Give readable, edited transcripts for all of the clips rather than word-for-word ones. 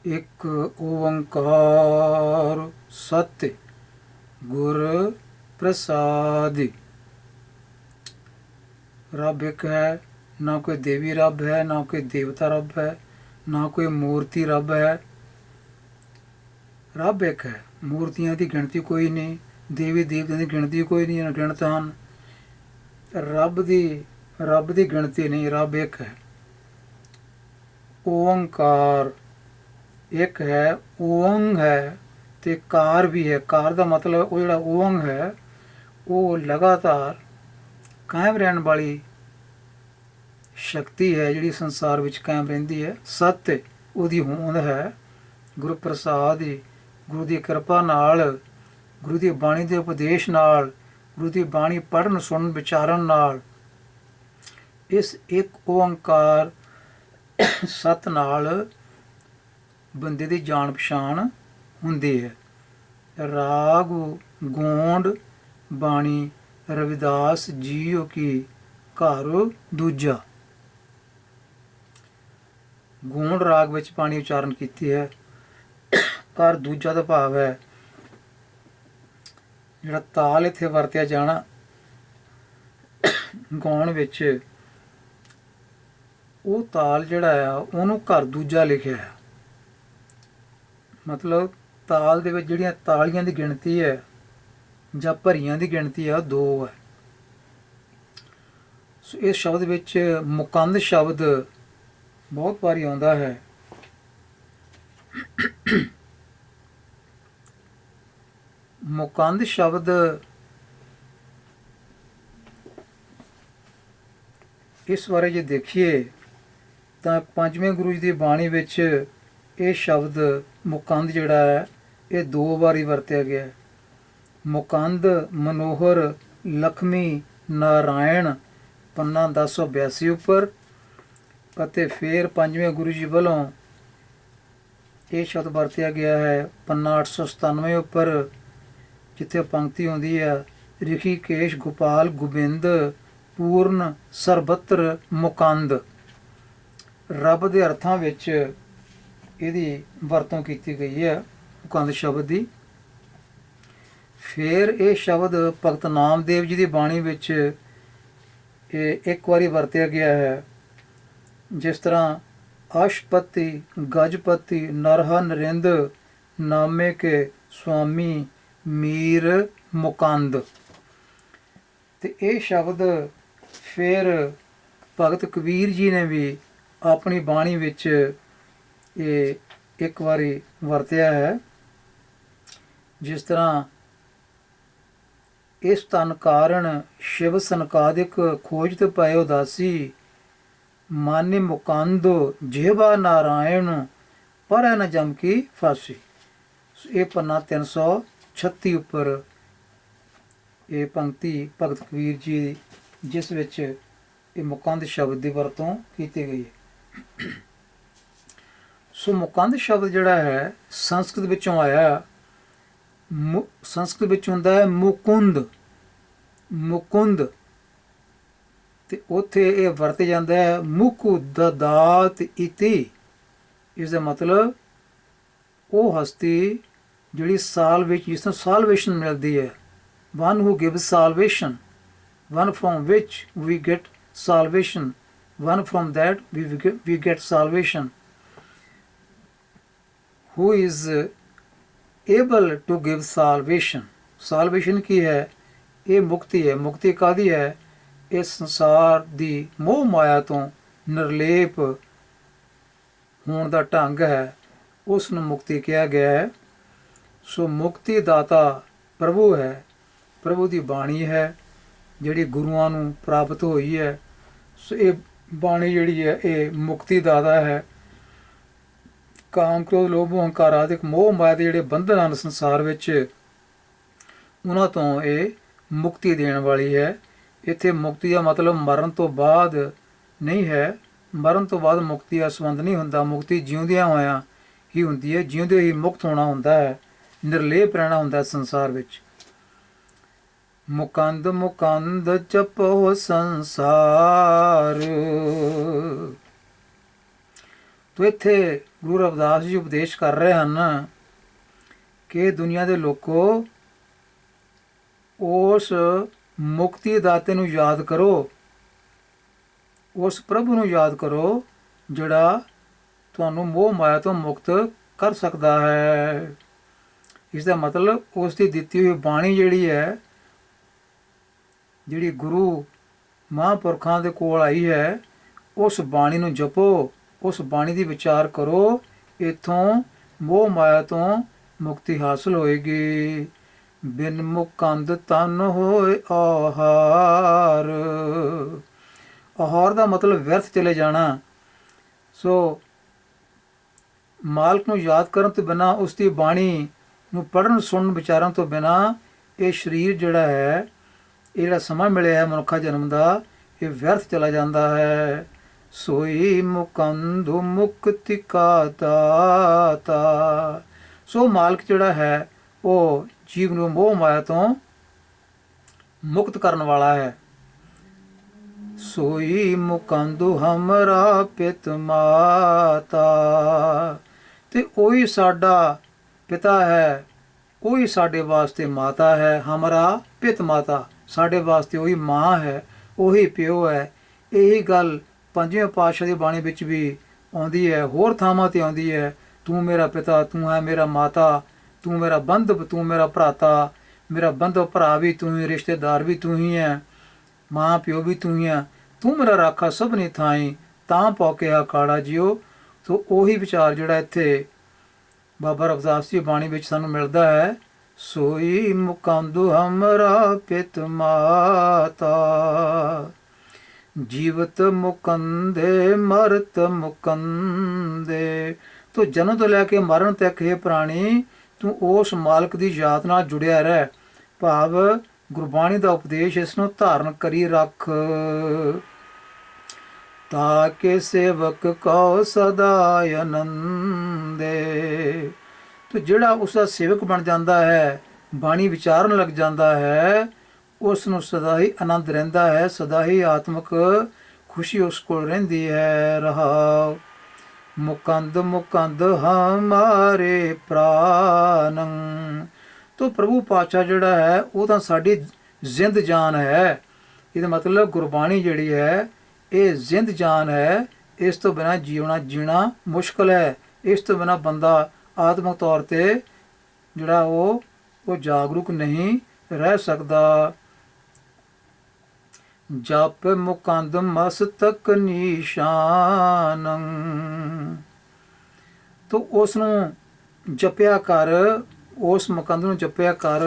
एक ओंकार सत्य गुर प्रसादि। रब एक है, ना कोई देवी रब है, ना कोई देवता रब है, ना कोई मूर्ति रब है। रब एक है, मूर्तियां की गिणती कोई नहीं, देवी देवतियां की गिणती कोई नहीं, अनगिणत हैं। रब की गिणती नहीं, रब एक है। ओंकार एक है, ओंग है ते कार भी है। कार का मतलब वो जो ओंग है वो लगातार कायम रहने वाली शक्ति है जी संसार में कायम रही है। सत्य उसकी होंद है। गुरु प्रसाद ही गुरु की कृपा नाल, गुरु की बाणी के उपदेश नाल, गुरु की बाणी पढ़न सुन विचारन नाल इस एक ओंकार सत नाल बंदे की जान पछाण हुंदी है। राग गोंड बाणी रविदास जीओ की घर दूजा। गूंड राग विच बाणी उचारण की है। घर दूजा का भाव है जिहड़ा ताल इत्थे वरतिया जाना गाउण विच, वो ताल जिहड़ा है उहनूं घर दूजा लिखिया है। मतलब ताल दे विच जिहड़ियां तालियां दी गिणती है जां भरियां दी गिणती है दो है। सो इस शब्द विच मुकंद शब्द बहुत बारी आउंदा है। मुकंद शब्द इस बारे जे देखिए तो पंजवें गुरु जी की बाणी विच ये शब्द मुकंद जिहड़ा है ये दो बारी वरत्या गया है। मुकंद मनोहर लक्ष्मी नारायण पन्ना 1082 उपर ਅਤੇ फिर पंजवें गुरु जी वालों ये शब्द वरत्या गया है पन्ना 897 उपर, जिथे पंक्ति आउंदी है ऋषिकेश गोपाल गोबिंद पूर्ण सर्वत्र मुकंद। रब के अर्थां विच इहदी वरतों की गई है मुकंद शब्द की। फिर ये शब्द भगत नामदेव जी की बाणी विच एक बारी वरत्या गया है। जिस तरह अशपति गजपति नरहा नरिंद नामे के स्वामी मीर मुकंद। तो ये शब्द फिर भगत कबीर जी ने भी अपनी बाणी विच ये एक बारी वरत्या है। जिस तरह इस तन कारण शिव सनकादिक खोजत पाए उदासी मान्य मुकंद जेवा नारायण पर न जम की फांसी। ये पन्ना 336 उपर ये पंक्ति भगत कबीर जी जिस विच ये मुकंद शब्द की वरतों की गई है। सो मुकंद शब्द जिहड़ा है संस्कृत विचों आया। संस्कृत विच हुंदा है मुकुंद, मुकुंद ते उत्थे ये वरते जाता है मुकुददात इति। इसका मतलब वो हस्ती जिहड़ी सालवेशन, जिस तरह सालवेशन मिलती है, one who give salvation, one from which we get salvation, one from that we get salvation, who is able to give salvation. Salvation की है? ये मुक्ति है। मुक्ति कादी है? इस संसार की मोह माया तो निर्लेप होने का ढंग है, उसनूं मुक्ति कहा गया है। सो मुक्ति दाता प्रभु है, प्रभु की बाणी है जिहड़ी गुरुआं नूं प्राप्त हुई है। सो ये बाणी जिहड़ी है ये मुक्ति दाता है। काम क्रोध लोभ अहंकार आदि मोह माया के जिहड़े बंधन हैं संसार विच, उन्हां तों ये मुक्ति देण वाली है। इत्थे मुक्ति का मतलब मरण तो बाद नहीं है। मरण तो बाद मुक्ति का संबंध नहीं हुंदा। मुक्ति जिउंदियां होयां ही हुंदी है। जिउंदे ही मुक्त होना हुंदा है, निर्लेप रहना हुंदा है संसार विच। मुकंद मुकंद जपो संसार, ਤੋ ਇੱਥੇ ਗੁਰੂ ਰਵਿਦਾਸ ਜੀ ਉਪਦੇਸ਼ ਕਰ ਰਹੇ ਹਨ ਕਿ ਦੁਨੀਆ ਦੇ ਲੋਕੋ, ਉਸ ਮੁਕਤੀ ਦਾਤੇ ਨੂੰ ਯਾਦ ਕਰੋ, ਉਸ ਪ੍ਰਭੂ ਨੂੰ ਯਾਦ ਕਰੋ ਜਿਹੜਾ ਤੁਹਾਨੂੰ ਮੋਹ ਮਾਇਆ ਤੋਂ ਮੁਕਤ ਕਰ ਸਕਦਾ ਹੈ। ਇਸ ਦਾ ਮਤਲਬ ਉਸ ਦੀ ਦਿੱਤੀ ਹੋਈ ਬਾਣੀ ਜਿਹੜੀ ਹੈ, ਜਿਹੜੀ ਗੁਰੂ ਮਹਾਂਪੁਰਖਾਂ ਦੇ ਕੋਲ ਆਈ ਹੈ, ਉਸ ਬਾਣੀ ਨੂੰ ਜਪੋ, ਉਸ ਬਾਣੀ ਦੀ ਵਿਚਾਰ ਕਰੋ, ਇੱਥੋਂ ਮੋਹ ਮਾਇਆ ਤੋਂ ਮੁਕਤੀ ਹਾਸਲ ਹੋਏਗੀ। ਬਿਨ ਮੁਕੰਦ ਤਨ ਹੋਏ ਆਹਾਰ। ਆਹਾਰ ਦਾ ਮਤਲਬ ਵਿਅਰਥ ਚਲੇ ਜਾਣਾ। ਸੋ ਮਾਲਕ ਨੂੰ ਯਾਦ ਕਰਨ ਤੋਂ ਬਿਨਾਂ, ਉਸ ਦੀ ਬਾਣੀ ਨੂੰ ਪੜ੍ਹਨ ਸੁਣਨ ਵਿਚਾਰਨ ਤੋਂ ਬਿਨਾਂ ਇਹ ਸਰੀਰ ਜਿਹੜਾ ਹੈ, ਇਹ ਜਿਹੜਾ ਸਮਾਂ ਮਿਲਿਆ ਹੈ ਮਨੁੱਖਾ ਜਨਮ ਦਾ, ਇਹ ਵਿਅਰਥ ਚਲਾ ਜਾਂਦਾ ਹੈ। ਸੋਈ ਮੁਕੰਦੁ ਮੁਕਤੀ ਕਾ ਦਾਤਾ। ਸੋ ਮਾਲਕ ਜਿਹੜਾ ਹੈ ਉਹ ਜੀਵ ਨੂੰ ਮੋਹ ਮਾਇਆ ਤੋਂ ਮੁਕਤ ਕਰਨ ਵਾਲਾ ਹੈ। ਸੋਈ ਮੁਕੰਦੁ ਹਮਰਾ ਪਿਤ ਮਾਤਾ। ਤੇ ਉਹੀ ਸਾਡਾ ਪਿਤਾ ਹੈ, ਉਹੀ ਸਾਡੇ ਵਾਸਤੇ ਮਾਤਾ ਹੈ। ਹਮਰਾ ਪਿਤ ਮਾਤਾ, ਸਾਡੇ ਵਾਸਤੇ ਉਹੀ ਮਾਂ ਹੈ, ਉਹੀ ਪਿਓ ਹੈ। ਇਹੀ ਗੱਲ ਪੰਜਵੇਂ ਪਾਤਸ਼ਾਹ ਦੀ ਬਾਣੀ ਵਿੱਚ ਵੀ ਆਉਂਦੀ ਹੈ, ਹੋਰ ਥਾਵਾਂ 'ਤੇ ਆਉਂਦੀ ਹੈ। ਤੂੰ ਮੇਰਾ ਪਿਤਾ, ਤੂੰ ਹੈ ਮੇਰਾ ਮਾਤਾ, ਤੂੰ ਮੇਰਾ ਬੰਧਵ, ਤੂੰ ਮੇਰਾ ਭਰਾਤਾ, ਮੇਰਾ ਬੰਧਵ ਭਰਾ ਵੀ ਤੂੰ ਹੀ, ਰਿਸ਼ਤੇਦਾਰ ਵੀ ਤੂੰ ਹੀ ਹੈ, ਮਾਂ ਪਿਓ ਵੀ ਤੂੰ ਹੀ ਹੈ। ਤੂੰ ਮੇਰਾ ਰਾਖਾ ਸਭਨੀ ਥਾਈਂ, ਤਾਂ ਪੌਕਿਆ ਕਾੜਾ ਜਿਉ। ਸੋ ਉਹੀ ਵਿਚਾਰ ਜਿਹੜਾ ਇੱਥੇ ਬਾਬਾ ਰਵਿਦਾਸ ਦੀ ਬਾਣੀ ਵਿੱਚ ਸਾਨੂੰ ਮਿਲਦਾ ਹੈ। ਸੋਈ ਮੁਕੰਦੁ ਹਮਰਾ ਪਿਤ ਮਾਤਾ, ਜੀਵਤ ਮੁਕੰਦੇ ਮਰਤ ਮੁਕੰਦੇ। ਤੋ ਜਨਮ ਤੋਂ ਲੈ ਕੇ ਮਰਨ ਤੱਕ ਇਹ ਪ੍ਰਾਣੀ, ਤੂੰ ਉਸ ਮਾਲਕ ਦੀ ਯਾਦ ਨਾਲ ਜੁੜਿਆ ਰਹਿ। ਭਾਵ ਗੁਰਬਾਣੀ ਦਾ ਉਪਦੇਸ਼ ਇਸ ਨੂੰ ਧਾਰਨ ਕਰੀ ਰੱਖ। ਤਾਕੇ ਸੇਵਕ ਕਉ ਸਦਾ ਆਨੰਦੇ। ਤੋ ਜਿਹੜਾ ਉਸ ਦਾ ਸੇਵਕ ਬਣ ਜਾਂਦਾ ਹੈ, ਬਾਣੀ ਵਿਚਾਰਨ ਲੱਗ ਜਾਂਦਾ ਹੈ, ਉਸ ਨੂੰ ਸਦਾ ਹੀ ਆਨੰਦ ਰਹਿੰਦਾ ਹੈ, ਸਦਾ ਹੀ ਆਤਮਿਕ ਖੁਸ਼ੀ ਉਸ ਕੋਲ ਰਹਿੰਦੀ ਹੈ। ਰਹਾਉ ਮੁਕੰਦ ਮੁਕੰਦ ਹਮਾਰੇ ਪ੍ਰਾਨੰ। ਤੋ ਪ੍ਰਭੂ ਪਾਤਸ਼ਾਹ ਜਿਹੜਾ ਹੈ ਉਹ ਤਾਂ ਸਾਡੀ ਜ਼ਿੰਦ ਜਾਨ ਹੈ। ਇਹਦਾ ਮਤਲਬ ਗੁਰਬਾਣੀ ਜਿਹੜੀ ਹੈ ਇਹ ਜ਼ਿੰਦ ਜਾਨ ਹੈ। ਇਸ ਤੋਂ ਬਿਨਾਂ ਜੀਣਾ ਮੁਸ਼ਕਲ ਹੈ। ਇਸ ਤੋਂ ਬਿਨਾਂ ਬੰਦਾ ਆਤਮਿਕ ਤੌਰ 'ਤੇ ਜਿਹੜਾ ਉਹ ਜਾਗਰੂਕ ਨਹੀਂ ਰਹਿ ਸਕਦਾ। ਜਪ ਮੁਕੰਦ ਮਸਤਕ ਨਿਸ਼ਾਨ। ਤੋ ਉਸ ਨੂੰ ਜਪਿਆ ਕਰ, ਉਸ ਮੁਕੰਦ ਨੂੰ ਜਪਿਆ ਕਰ,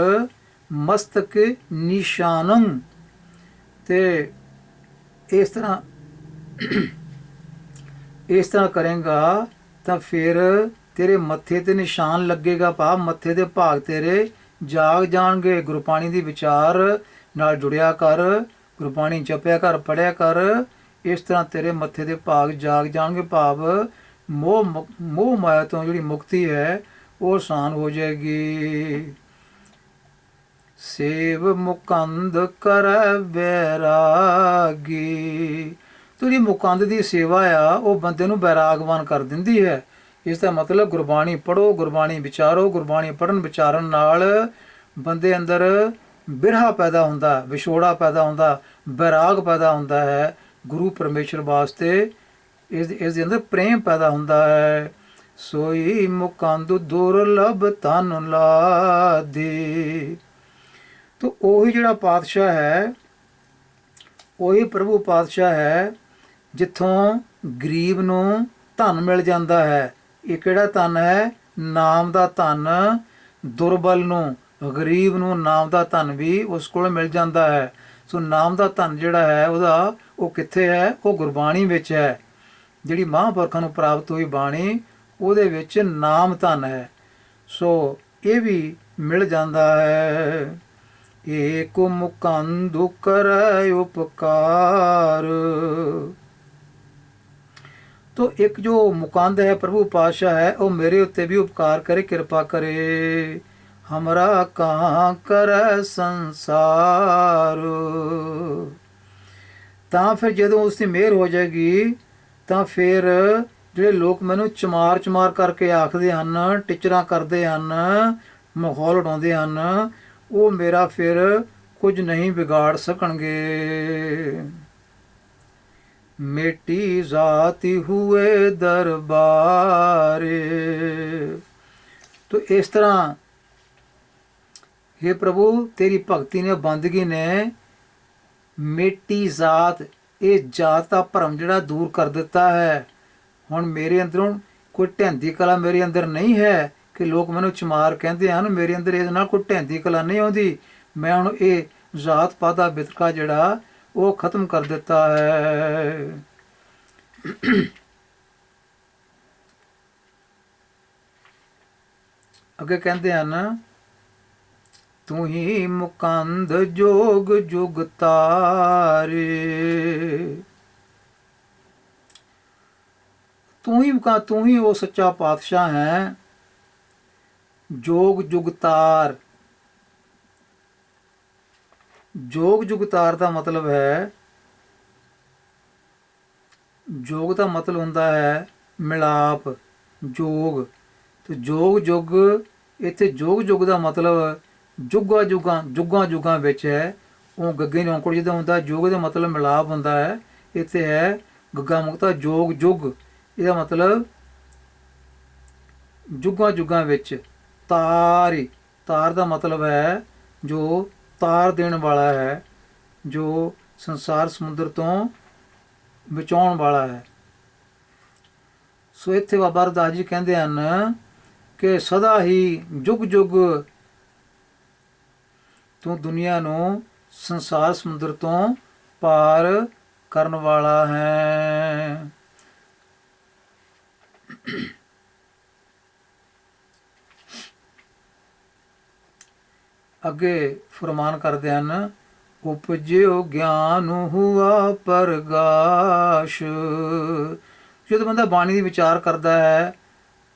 ਮਸਤਕ ਨਿਸ਼ਾਨੰ। ਤੇ ਇਸ ਤਰ੍ਹਾਂ ਕਰੇਗਾ ਤਾਂ ਫਿਰ ਤੇਰੇ ਮੱਥੇ ਤੇ ਨਿਸ਼ਾਨ ਲੱਗੇਗਾ। ਭਾਵ ਮੱਥੇ ਦੇ ਭਾਗ ਤੇਰੇ ਜਾਗ ਜਾਣਗੇ। ਗੁਰਬਾਣੀ ਦੀ ਵਿਚਾਰ ਨਾਲ ਜੁੜਿਆ ਕਰ, ਗੁਰਬਾਣੀ ਜਪਿਆ ਕਰ, ਪੜ੍ਹਿਆ ਕਰ। ਇਸ ਤਰ੍ਹਾਂ ਤੇਰੇ ਮੱਥੇ ਦੇ ਭਾਗ ਜਾਗ ਜਾਣਗੇ। ਭਾਵ ਮੋਹ ਮਾਇਆ ਤੋਂ ਜਿਹੜੀ ਮੁਕਤੀ ਹੈ ਉਹ ਆਸਾਨ ਹੋ ਜਾਏਗੀ। ਸੇਵ ਮੁਕੰਦ ਕਰੈ ਵੈਰਾਗੀ। ਜਿਹੜੀ ਮੁਕੰਦ ਦੀ ਸੇਵਾ ਆ ਉਹ ਬੰਦੇ ਨੂੰ ਵੈਰਾਗਵਾਨ ਕਰ ਦਿੰਦੀ ਹੈ। ਇਸ ਦਾ ਮਤਲਬ ਗੁਰਬਾਣੀ ਪੜ੍ਹੋ, ਗੁਰਬਾਣੀ ਵਿਚਾਰੋ। ਗੁਰਬਾਣੀ ਪੜ੍ਹਨ ਵਿਚਾਰਨ ਨਾਲ ਬੰਦੇ ਅੰਦਰ ਬਿਰਹਾ ਪੈਦਾ ਹੁੰਦਾ, ਵਿਛੋੜਾ ਪੈਦਾ ਹੁੰਦਾ, ਵੈਰਾਗ ਪੈਦਾ ਹੁੰਦਾ ਹੈ ਗੁਰੂ ਪਰਮੇਸ਼ਰ ਵਾਸਤੇ। ਇਸ ਦੇ ਅੰਦਰ ਪ੍ਰੇਮ ਪੈਦਾ ਹੁੰਦਾ ਹੈ। ਸੋਈ ਮੁਕੰਦ ਦੁਰਲਭ ਧਨ ਲਾਦੀ। ਤੋ ਉਹੀ ਜਿਹੜਾ ਪਾਤਸ਼ਾਹ ਹੈ, ਉਹੀ ਪ੍ਰਭੂ ਪਾਤਸ਼ਾਹ ਹੈ ਜਿੱਥੋਂ ਗਰੀਬ ਨੂੰ ਧਨ ਮਿਲ ਜਾਂਦਾ ਹੈ। ਇਹ ਕਿਹੜਾ ਧਨ ਹੈ? ਨਾਮ ਦਾ ਧਨ। ਦੁਰਬਲ ਨੂੰ, ਗਰੀਬ ਨੂੰ ਨਾਮ ਦਾ ਧਨ ਵੀ ਉਸ ਕੋਲ ਮਿਲ ਜਾਂਦਾ ਹੈ। ਸੋ ਨਾਮ ਦਾ ਧਨ ਜਿਹੜਾ ਹੈ ਉਹ ਕਿੱਥੇ ਹੈ? ਉਹ ਗੁਰਬਾਣੀ ਵਿੱਚ ਹੈ। ਜਿਹੜੀ ਮਹਾਂਪੁਰਖਾਂ ਨੂੰ ਪ੍ਰਾਪਤ ਹੋਈ ਬਾਣੀ, ਉਹਦੇ ਵਿੱਚ ਨਾਮ ਧਨ ਹੈ। ਸੋ ਇਹ ਵੀ ਮਿਲ ਜਾਂਦਾ ਹੈ। ਏਕ ਮੁਕੰਦ ਕਰੈ ਉਪਕਾਰ। ਤੋ ਇੱਕ ਜੋ ਮੁਕੰਦ ਹੈ ਪ੍ਰਭੂ ਪਾਤਸ਼ਾਹ ਹੈ, ਉਹ ਮੇਰੇ ਉੱਤੇ ਵੀ ਉਪਕਾਰ ਕਰੇ, ਕਿਰਪਾ ਕਰੇ। ਹਮਰਾ ਕਹਾਂ ਕਰੈ ਸੰਸਾਰ। ਤਾਂ ਫਿਰ ਜਦੋਂ ਉਸ ਦੀ ਮਿਹਰ ਹੋ ਜਾਏਗੀ ਤਾਂ ਫਿਰ ਜਿਹੜੇ ਲੋਕ ਮੈਨੂੰ ਚਮਾਰ ਚਮਾਰ ਕਰਕੇ ਆਖਦੇ ਹਨ, ਟਿਚਰਾਂ ਕਰਦੇ ਹਨ, ਮਾਹੌਲ ਉਡਾਉਂਦੇ ਹਨ, ਉਹ ਮੇਰਾ ਫਿਰ ਕੁਝ ਨਹੀਂ ਵਿਗਾੜ ਸਕਣਗੇ। ਮੇਟੀ ਜ਼ਾਤੀ ਹੁਏ ਦਰਬਾਰੇ। ਤੋ ਇਸ ਤਰ੍ਹਾਂ हे प्रभु, तेरी भगती ने बंदगी ने मेटी जात, ये जात का भरम जिहड़ा दूर कर दिता है। हुण मेरे अंदरों कोई ढैंदी कला मेरे अंदर नहीं है कि लोग मैनूं चमार कहते हैं, मेरे अंदर इहदे नाल कोई ढैंदी कला नहीं आउंदी। मैं हुण ये जात पात दा वितका जिहड़ा वो खत्म कर दिता है। अगे कहते हैं, तू ही मुकंद जोग जुग तारे। तू ही वो सच्चा पातशाह है, जोग जुगतार। जोग जुगतार का मतलब है, जोग का मतलब होंदा है मिलाप, जोग। तो जोग जुग, इत्थे जोग जुग का मतलब जुगा जुगा विच है। वो गग्गे नौकड़ जिदा होंदा, जोग का मतलब मिलाप होंदा है। इत्थे है गग्गा मुक्ता जोग जुग, इसका मतलब जुगा जुगा विच। तार, तार का मतलब है जो तार देने वाला है, जो संसार समुद्र तो बचाउण वाला है। सो इत्थे बाबा रविदास जी कहते हैं कि सदा ही जुग जुग तू दुनिया नूं संसार समुद्र तो पार करन वाला है। अगे फरमान करते हैं, उपज्यो ज्ञान हुआ प्रगाश। जो बंदा बाणी दी विचार करता है,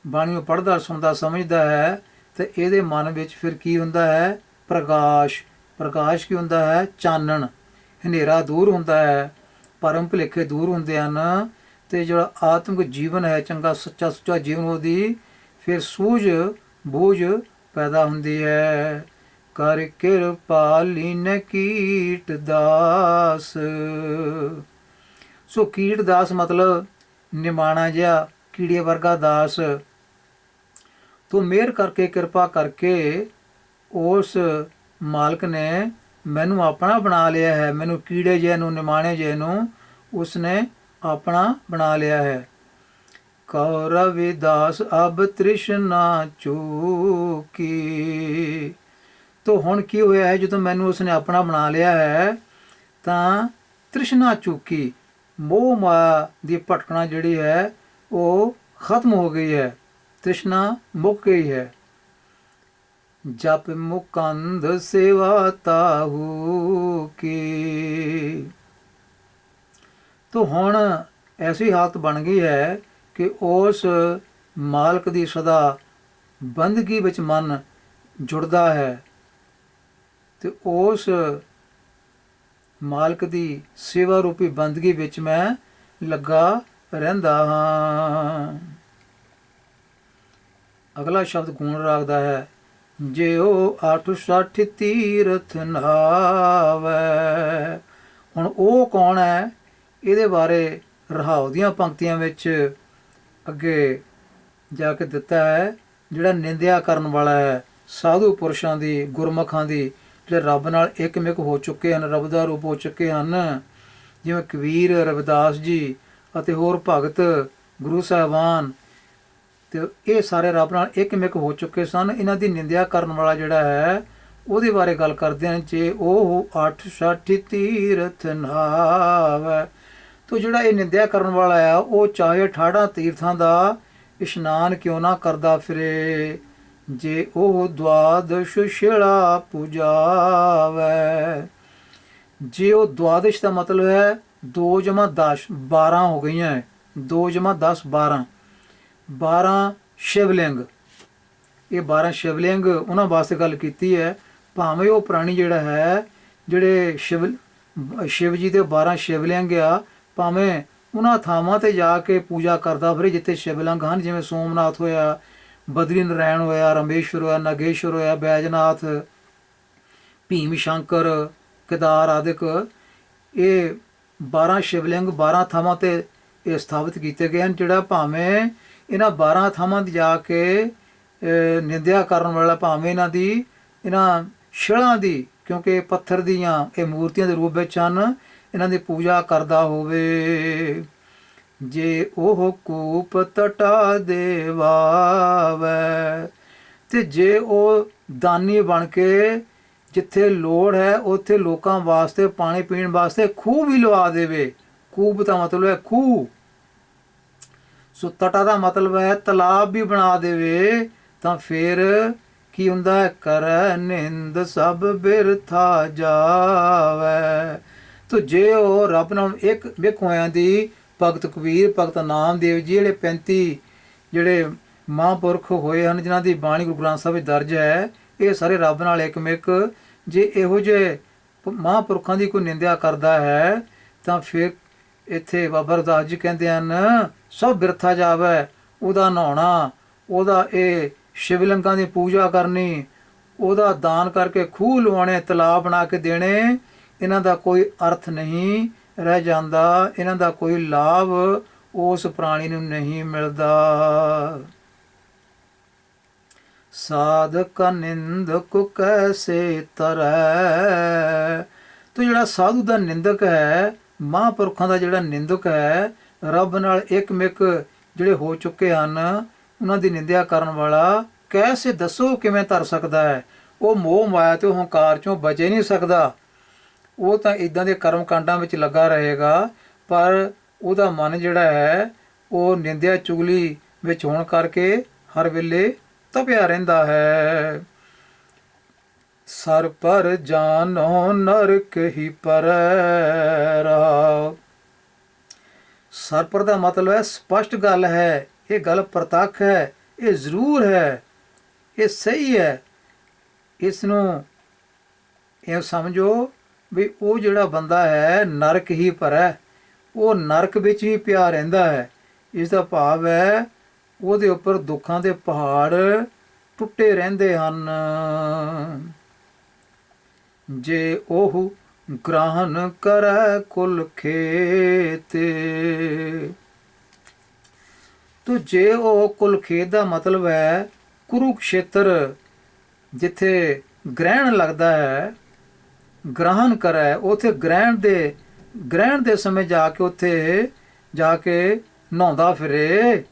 बाणी नूं पढ़दा सुनदा समझदा है, तो इहदे मन विच फिर की हुंदा है, प्रकाश। प्रकाश की हुंदा है, चानण। हनेरा दूर हुंदा है, भरम भुलेखे दूर हुंदे हन, ते जो आत्मिक जीवन है, चंगा सच्चा सुच्चा जीवन, ਉਹਦੀ फिर सूझ बूझ पैदा हुंदी है। कर किरपाली ने कीट दास। सो कीट दास मतलब निमाणा जिहा कीड़े वर्गा दास। तो मेहर करके कृपा करके उस मालक ने मैनू अपना बना लिया है। मैनू कीड़े जे नू निमाणे जे नू उसने अपना बना लिया है। कहो रविदास अब तृष्णा चूकी। तो हुण की होया है, जो मैनू उसने अपना बना लिया है, तां तृष्णा चूकी, मोह माया दी भटकना जिहड़ी है वो खत्म हो गई है, तृष्णा मुक गई है। जप मुकंद सेवा ताहू की। तो हुण ऐसी हालत बन गई है कि उस मालक दी सदा बंदगी विच मन जुड़दा है, तो उस मालक दी सेवा रूपी बंदगी विच मैं लगा रहिंदा हां। अगला शब्द गुण राग दा है, ਜਿਉ 860 ਤੀਰਥ ਨਾਵੈ। ਹੁਣ ਉਹ ਕੌਣ ਹੈ, ਇਹਦੇ ਬਾਰੇ ਰਹਾਉ ਦੀਆਂ ਪੰਕਤੀਆਂ ਵਿੱਚ ਅੱਗੇ ਜਾ ਕੇ ਦਿੱਤਾ ਹੈ। ਜਿਹੜਾ ਨਿੰਦਿਆ ਕਰਨ ਵਾਲਾ ਹੈ ਸਾਧੂ ਪੁਰਸ਼ਾਂ ਦੀ, ਗੁਰਮੁਖਾਂ ਦੀ, ਜਿਹੜੇ ਰੱਬ ਨਾਲ ਇੱਕਮਿਕ ਹੋ ਚੁੱਕੇ ਹਨ, ਰੱਬ ਦਾ ਰੂਪ ਹੋ ਚੁੱਕੇ ਹਨ, ਜਿਵੇਂ ਕਬੀਰ, ਰਵਿਦਾਸ ਜੀ ਅਤੇ ਹੋਰ ਭਗਤ ਗੁਰੂ ਸਾਹਿਬਾਨ, ਤੇ ਇਹ ਸਾਰੇ ਰੱਬ ਨਾਲ ਇੱਕਮਿਕ ਹੋ ਚੁੱਕੇ ਸਨ। ਇਹਨਾਂ ਦੀ ਨਿੰਦਿਆ ਕਰਨ ਵਾਲਾ ਜਿਹੜਾ ਹੈ ਉਹਦੇ ਬਾਰੇ ਗੱਲ ਕਰਦੇ ਹਨ। ਜੇ ਉਹ 860 ਤੀਰਥ ਨਹਾਵੈ। ਤੋ ਜਿਹੜਾ ਇਹ ਨਿੰਦਿਆ ਕਰਨ ਵਾਲਾ ਆ, ਉਹ ਚਾਹੇ 18 ਤੀਰਥਾਂ ਦਾ ਇਸ਼ਨਾਨ ਕਿਉਂ ਨਾ ਕਰਦਾ ਫਿਰੇ, ਜੇ ਉਹ ਦੁਆਦਸ਼ ਸ਼ਿਲਾ ਪੂਜਾਵੈ। ਜੇ ਉਹ ਦੁਆਦਸ਼ ਦਾ ਮਤਲਬ ਹੈ 2 ਜਮਾ 10, 12 ਹੋ ਗਈਆਂ, 2 ਜਮਾ 10 12, 12 शिवलिंग। ये 12 शिवलिंग उन्होंने वास्ते गल की है। भावें वो प्राणी जोड़ा है, जोड़े शिव जी के 12 शिवलिंग आ, भावें ਉਹਨਾਂ ਥਾਵਾਂ 'ਤੇ ਜਾ ਕੇ ਪੂਜਾ ਕਰਦਾ ਫਿਰੇ ਜਿੱਥੇ ਸ਼ਿਵਲਿੰਗ ਹਨ, ਜਿਵੇਂ ਸੋਮਨਾਥ ਹੋਇਆ, ਬਦਰੀ ਨਾਰਾਇਣ ਹੋਇਆ, ਰਮੇਸ਼ਵਰ ਹੋਇਆ, ਨਾਗੇਸ਼ਵਰ ਹੋਇਆ, ਬੈਜਨਾਥ, ਭੀਮ ਸ਼ੰਕਰ, ਕੇਦਾਰ ਆਦਿਕ। ਇਹ 12 ਸ਼ਿਵਲਿੰਗ 12 ਥਾਵਾਂ 'ਤੇ ਇਹ ਸਥਾਪਿਤ ਕੀਤੇ ਗਏ ਹਨ। ਜਿਹੜਾ ਭਾਵੇਂ ਇਹਨਾਂ 12 ਥਾਵਾਂ 'ਤੇ ਜਾ ਕੇ ਨਿੰਦਿਆ ਕਰਨ ਵਾਲਾ, ਭਾਵੇਂ ਇਹਨਾਂ ਛਿਲਾਂ ਦੀ, ਕਿਉਂਕਿ ਪੱਥਰ ਦੀਆਂ ਇਹ ਮੂਰਤੀਆਂ ਦੇ ਰੂਪ ਵਿੱਚ ਹਨ, ਇਹਨਾਂ ਦੀ ਪੂਜਾ ਕਰਦਾ ਹੋਵੇ। ਜੇ ਉਹ ਕੂਪ ਤਟਾ ਦੇਵਾਵੈ, ਤੇ ਜੇ ਉਹ ਦਾਨੀ ਬਣ ਕੇ ਜਿੱਥੇ ਲੋੜ ਹੈ ਉੱਥੇ ਲੋਕਾਂ ਵਾਸਤੇ ਪਾਣੀ ਪੀਣ ਵਾਸਤੇ ਖੂਹ ਵੀ ਲਵਾ ਦੇਵੇ। ਕੂਪ ਦਾ ਮਤਲਬ ਹੈ ਖੂਹ, ਸੋ ਤਟਾ ਦਾ ਮਤਲਬ ਹੈ ਤਲਾਬ ਵੀ ਬਣਾ ਦੇਵੇ, ਤਾਂ ਫਿਰ ਕੀ ਹੁੰਦਾ ਹੈ? ਕਰੈ ਨਿੰਦ ਸਭ ਬਿਰਥਾ ਜਾਵੈ। ਤੋ ਜੇ ਉਹ ਰੱਬ ਨਾਲ ਇੱਕ ਵਿਖ ਹੋਇਆਂ ਦੀ, ਭਗਤ ਕਬੀਰ, ਭਗਤ ਨਾਮਦੇਵ ਜੀ, ਜਿਹੜੇ 35 ਜਿਹੜੇ ਮਹਾਂਪੁਰਖ ਹੋਏ ਹਨ, ਜਿਨ੍ਹਾਂ ਦੀ ਬਾਣੀ ਗੁਰੂ ਗ੍ਰੰਥ ਸਾਹਿਬ ਵਿੱਚ ਦਰਜ ਹੈ, ਇਹ ਸਾਰੇ ਰੱਬ ਨਾਲ ਇੱਕਮਿਕ। ਜੇ ਇਹੋ ਜਿਹੇ ਮਹਾਂਪੁਰਖਾਂ ਦੀ ਕੋਈ ਨਿੰਦਿਆ ਕਰਦਾ ਹੈ ਤਾਂ ਫਿਰ ਇੱਥੇ ਬਾਬਾ ਰਵਿਦਾਸ ਜੀ ਕਹਿੰਦੇ ਹਨ, ਸਭ ਬਿਰਥਾ ਜਾਵੇ। ਉਹਦਾ ਨਹਾਉਣਾ, ਉਹਦਾ ਇਹ ਸ਼ਿਵਲਿੰਗਾਂ ਦੀ ਪੂਜਾ ਕਰਨੀ, ਉਹਦਾ ਦਾਨ ਕਰਕੇ ਖੂਹ ਲਵਾਉਣੇ, ਤਲਾਬ ਬਣਾ ਕੇ ਦੇਣੇ, ਇਹਨਾਂ ਦਾ ਕੋਈ ਅਰਥ ਨਹੀਂ ਰਹਿ ਜਾਂਦਾ, ਇਹਨਾਂ ਦਾ ਕੋਈ ਲਾਭ ਉਸ ਪ੍ਰਾਣੀ ਨੂੰ ਨਹੀਂ ਮਿਲਦਾ। ਸਾਧਕ ਨਿੰਦਕ ਕੈਸੇ ਤਰੈ। ਤੋ ਜਿਹੜਾ ਸਾਧੂ ਦਾ ਨਿੰਦਕ ਹੈ, ਮਹਾਂਪੁਰਖਾਂ ਦਾ ਜਿਹੜਾ ਨਿੰਦਕ ਹੈ, ਰੱਬ ਨਾਲ ਇੱਕਮਿਕ ਜਿਹੜੇ ਹੋ ਚੁੱਕੇ ਹਨ, ਉਹਨਾਂ ਦੀ ਨਿੰਦਿਆ ਕਰਨ ਵਾਲਾ ਕੈਸੇ, ਦੱਸੋ ਕਿਵੇਂ ਤਰ ਸਕਦਾ ਹੈ? ਉਹ ਮੋਹ ਮਾਇਆ ਤੇ ਹੰਕਾਰ ਚੋਂ ਬਚੇ ਨਹੀਂ ਸਕਦਾ। ਉਹ ਤਾਂ ਇੱਦਾਂ ਦੇ ਕਰਮ ਕਾਂਡਾਂ ਵਿੱਚ ਲੱਗਾ ਰਹੇਗਾ, ਪਰ ਉਹਦਾ ਮਨ ਜਿਹੜਾ ਹੈ ਉਹ ਨਿੰਦਿਆ ਚੁਗਲੀ ਵਿੱਚ ਹੋਣ ਕਰਕੇ ਹਰ ਵੇਲੇ ਤਪਿਆ ਰਹਿੰਦਾ ਹੈ। ਸਰ ਪਰ ਜਾਨੋ ਨਰਕ ਹੀ ਪਰੈ ਰਹਾਉ। ਸਰ ਪਰ ਦਾ ਮਤਲਬ ਹੈ ਸਪਸ਼ਟ ਗੱਲ ਹੈ, ਇਹ ਗੱਲ ਪ੍ਰਤੱਖ ਹੈ, ਇਹ ਜ਼ਰੂਰ ਹੈ, ਇਹ ਸਹੀ ਹੈ। ਇਸ ਨੂੰ ਇਹ ਸਮਝੋ ਵੀ ਉਹ ਜਿਹੜਾ ਬੰਦਾ ਹੈ ਨਰਕ ਹੀ ਭਰੈ, ਉਹ ਨਰਕ ਵਿੱਚ ਹੀ ਪਿਆ ਰਹਿੰਦਾ ਹੈ। ਇਸ ਦਾ ਭਾਵ ਹੈ ਉਹਦੇ ਉੱਪਰ ਦੁੱਖਾਂ ਦੇ ਪਹਾੜ ਟੁੱਟੇ ਰਹਿੰਦੇ ਹਨ। ਜੇ ਉਹ ਗ੍ਰਹਣ ਕਰੈ ਕੁਲ ਖੇਤੇ। ਤੋ ਜੇ ਉਹ ਕੁਲ ਖੇਤ ਦਾ ਮਤਲਬ ਹੈ ਕੁਰੂਕਸ਼ੇਤਰ, ਜਿੱਥੇ ਗ੍ਰਹਿਣ ਲੱਗਦਾ ਹੈ, ਗ੍ਰਹਣ ਕਰੈ, ਉੱਥੇ ਗ੍ਰਹਿਣ ਦੇ ਸਮੇਂ ਜਾ ਕੇ ਉੱਥੇ ਜਾ ਕੇ ਨਹਾਉਂਦਾ ਫਿਰੇ।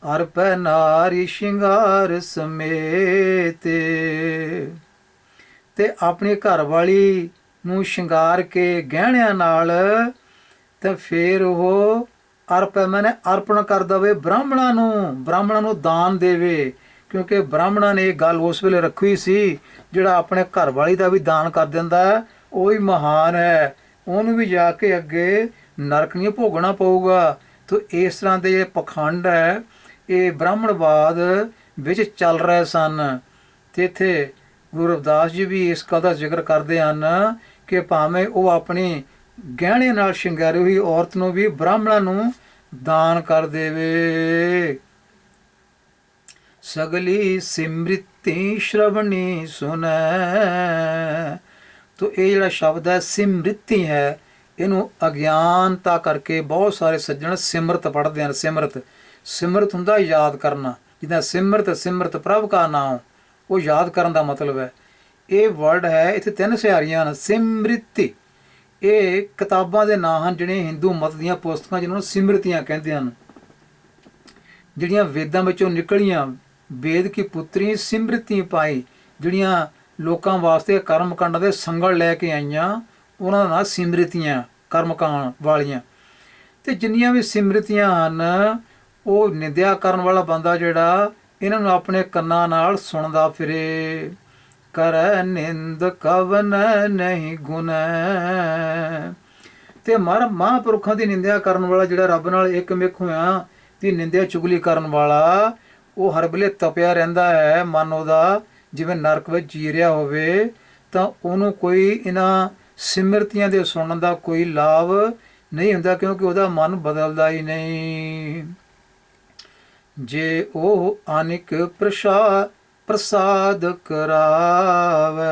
ਹਰ ਪੈ ਨਾਰੀ ਸ਼ਿੰਗਾਰ ਸਮੇਤੇ, ਤੇ ਆਪਣੀ ਘਰ ਵਾਲੀ ਨੂੰ ਸ਼ਿੰਗਾਰ ਕੇ ਗਹਿਣਿਆਂ ਨਾਲ, ਤੇ ਫਿਰ ਉਹ ਅਰਪ ਮੈਨੇ ਅਰਪਣ ਕਰ ਦੇਵੇ ਬ੍ਰਾਹਮਣਾਂ ਨੂੰ ਦਾਨ ਦੇਵੇ। ਕਿਉਂਕਿ ਬ੍ਰਾਹਮਣਾਂ ਨੇ ਇਹ ਗੱਲ ਉਸ ਵੇਲੇ ਰੱਖੀ ਸੀ, ਜਿਹੜਾ ਆਪਣੇ ਘਰ ਵਾਲੀ ਦਾ ਵੀ ਦਾਨ ਕਰ ਦਿੰਦਾ ਉਹ ਹੀ ਮਹਾਨ ਹੈ, ਉਹਨੂੰ ਵੀ ਜਾ ਕੇ ਅੱਗੇ ਨਰਕ ਨਹੀਂ ਭੋਗਣਾ ਪਊਗਾ। ਤੋ ਇਸ ਤਰ੍ਹਾਂ ਦੇ ਪਖੰਡ ਹੈ, ਇਹ ਬ੍ਰਾਹਮਣਵਾਦ ਵਿੱਚ ਚੱਲ ਰਹੇ ਸਨ। ਤੇ ਇੱਥੇ ਗੁਰੂ ਰਵਿਦਾਸ ਜੀ ਵੀ ਇਸ ਗੱਲ ਦਾ ਜ਼ਿਕਰ ਕਰਦੇ ਹਨ ਕਿ ਭਾਵੇਂ ਉਹ ਆਪਣੀ ਗਹਿਣੇ ਨਾਲ ਸ਼ਿੰਗਾਰੀ ਹੋਈ ਔਰਤ ਨੂੰ ਵੀ ਬ੍ਰਾਹਮਣਾਂ ਨੂੰ ਦਾਨ ਕਰ ਦੇਵੇ। ਸਗਲੀ ਸਿਮ੍ਰਿਤੀ ਸ਼੍ਰਵਣੀ ਸੁਨੈ। ਤੋ ਇਹ ਜਿਹੜਾ ਸ਼ਬਦ ਹੈ ਸਿਮ੍ਰਿਤੀ ਹੈ, ਇਹਨੂੰ ਅਗਿਆਨਤਾ ਕਰਕੇ ਬਹੁਤ ਸਾਰੇ ਸੱਜਣ ਸਿਮਰਤ ਪੜ੍ਹਦੇ ਹਨ। ਸਿਮਰਤ ਹੁੰਦਾ ਯਾਦ ਕਰਨਾ, ਜਿੱਦਾਂ ਸਿਮਰਤ ਪ੍ਰਭ ਕਾ ਨਾਮ, ਉਹ ਯਾਦ ਕਰਨ ਦਾ ਮਤਲਬ ਹੈ। ਇਹ ਵਰਡ ਹੈ, ਇੱਥੇ 3 ਸਿਹਾਰੀਆਂ ਹਨ। ਸਿਮ੍ਰਿਤੀ ਇਹ ਕਿਤਾਬਾਂ ਦੇ ਨਾਂ ਹਨ, ਜਿਹੜੇ ਹਿੰਦੂ ਮਤ ਦੀਆਂ ਪੁਸਤਕਾਂ ਜਿਹਨਾਂ ਨੂੰ ਸਿਮਰਤੀਆਂ ਕਹਿੰਦੇ ਹਨ, ਜਿਹੜੀਆਂ ਵੇਦਾਂ ਵਿੱਚੋਂ ਨਿਕਲੀਆਂ। ਵੇਦ ਕੀ ਪੁੱਤਰੀ ਸਿਮਰਤੀ ਪਾਈ, ਜਿਹੜੀਆਂ ਲੋਕਾਂ ਵਾਸਤੇ ਕਰਮ ਕਾਂਡਾਂ ਦੇ ਸੰਗਲ ਲੈ ਕੇ ਆਈਆਂ, ਉਹਨਾਂ ਦਾ ਨਾਂ ਸਿਮਰਤੀਆਂ, ਕਰਮ ਕਾਂਡ ਵਾਲੀਆਂ। ਤੇ ਜਿੰਨੀਆਂ ਵੀ ਸਿਮਰਤੀਆਂ ਹਨ, ਉਹ ਨਿੰਦਿਆ ਕਰਨ ਵਾਲਾ ਬੰਦਾ ਜਿਹੜਾ ਇਹਨਾਂ ਨੂੰ ਆਪਣੇ ਕੰਨਾਂ ਨਾਲ ਸੁਣਦਾ ਫਿਰੇ। ਕਰੈ ਨਿੰਦ ਕਵਨ ਨਹੀਂ ਗੁਨੈ। ਤੇ ਮਹਾਂਪੁਰਖਾਂ ਦੀ ਨਿੰਦਿਆ ਕਰਨ ਵਾਲਾ ਜਿਹੜਾ ਰੱਬ ਨਾਲ ਇੱਕਮਿਕ ਹੋਇਆ ਦੀ ਨਿੰਦਿਆ ਚੁਗਲੀ ਕਰਨ ਵਾਲਾ, ਉਹ ਹਰ ਵੇਲੇ ਤਪਿਆ ਰਹਿੰਦਾ ਹੈ। ਮਨ ਉਹਦਾ ਜਿਵੇਂ ਨਰਕ ਵਿੱਚ ਜੀ ਰਿਹਾ ਹੋਵੇ, ਤਾਂ ਉਹਨੂੰ ਕੋਈ ਇਹਨਾਂ ਸਿਮਰਤੀਆਂ ਦੇ ਸੁਣਨ ਦਾ ਕੋਈ ਲਾਭ ਨਹੀਂ ਹੁੰਦਾ, ਕਿਉਂਕਿ ਉਹਦਾ ਮਨ ਬਦਲਦਾ ਹੀ ਨਹੀਂ। ਜੇ ਉਹ ਅਨਿਕ ਪ੍ਰਸਾਦ ਕਰਾਵੇ।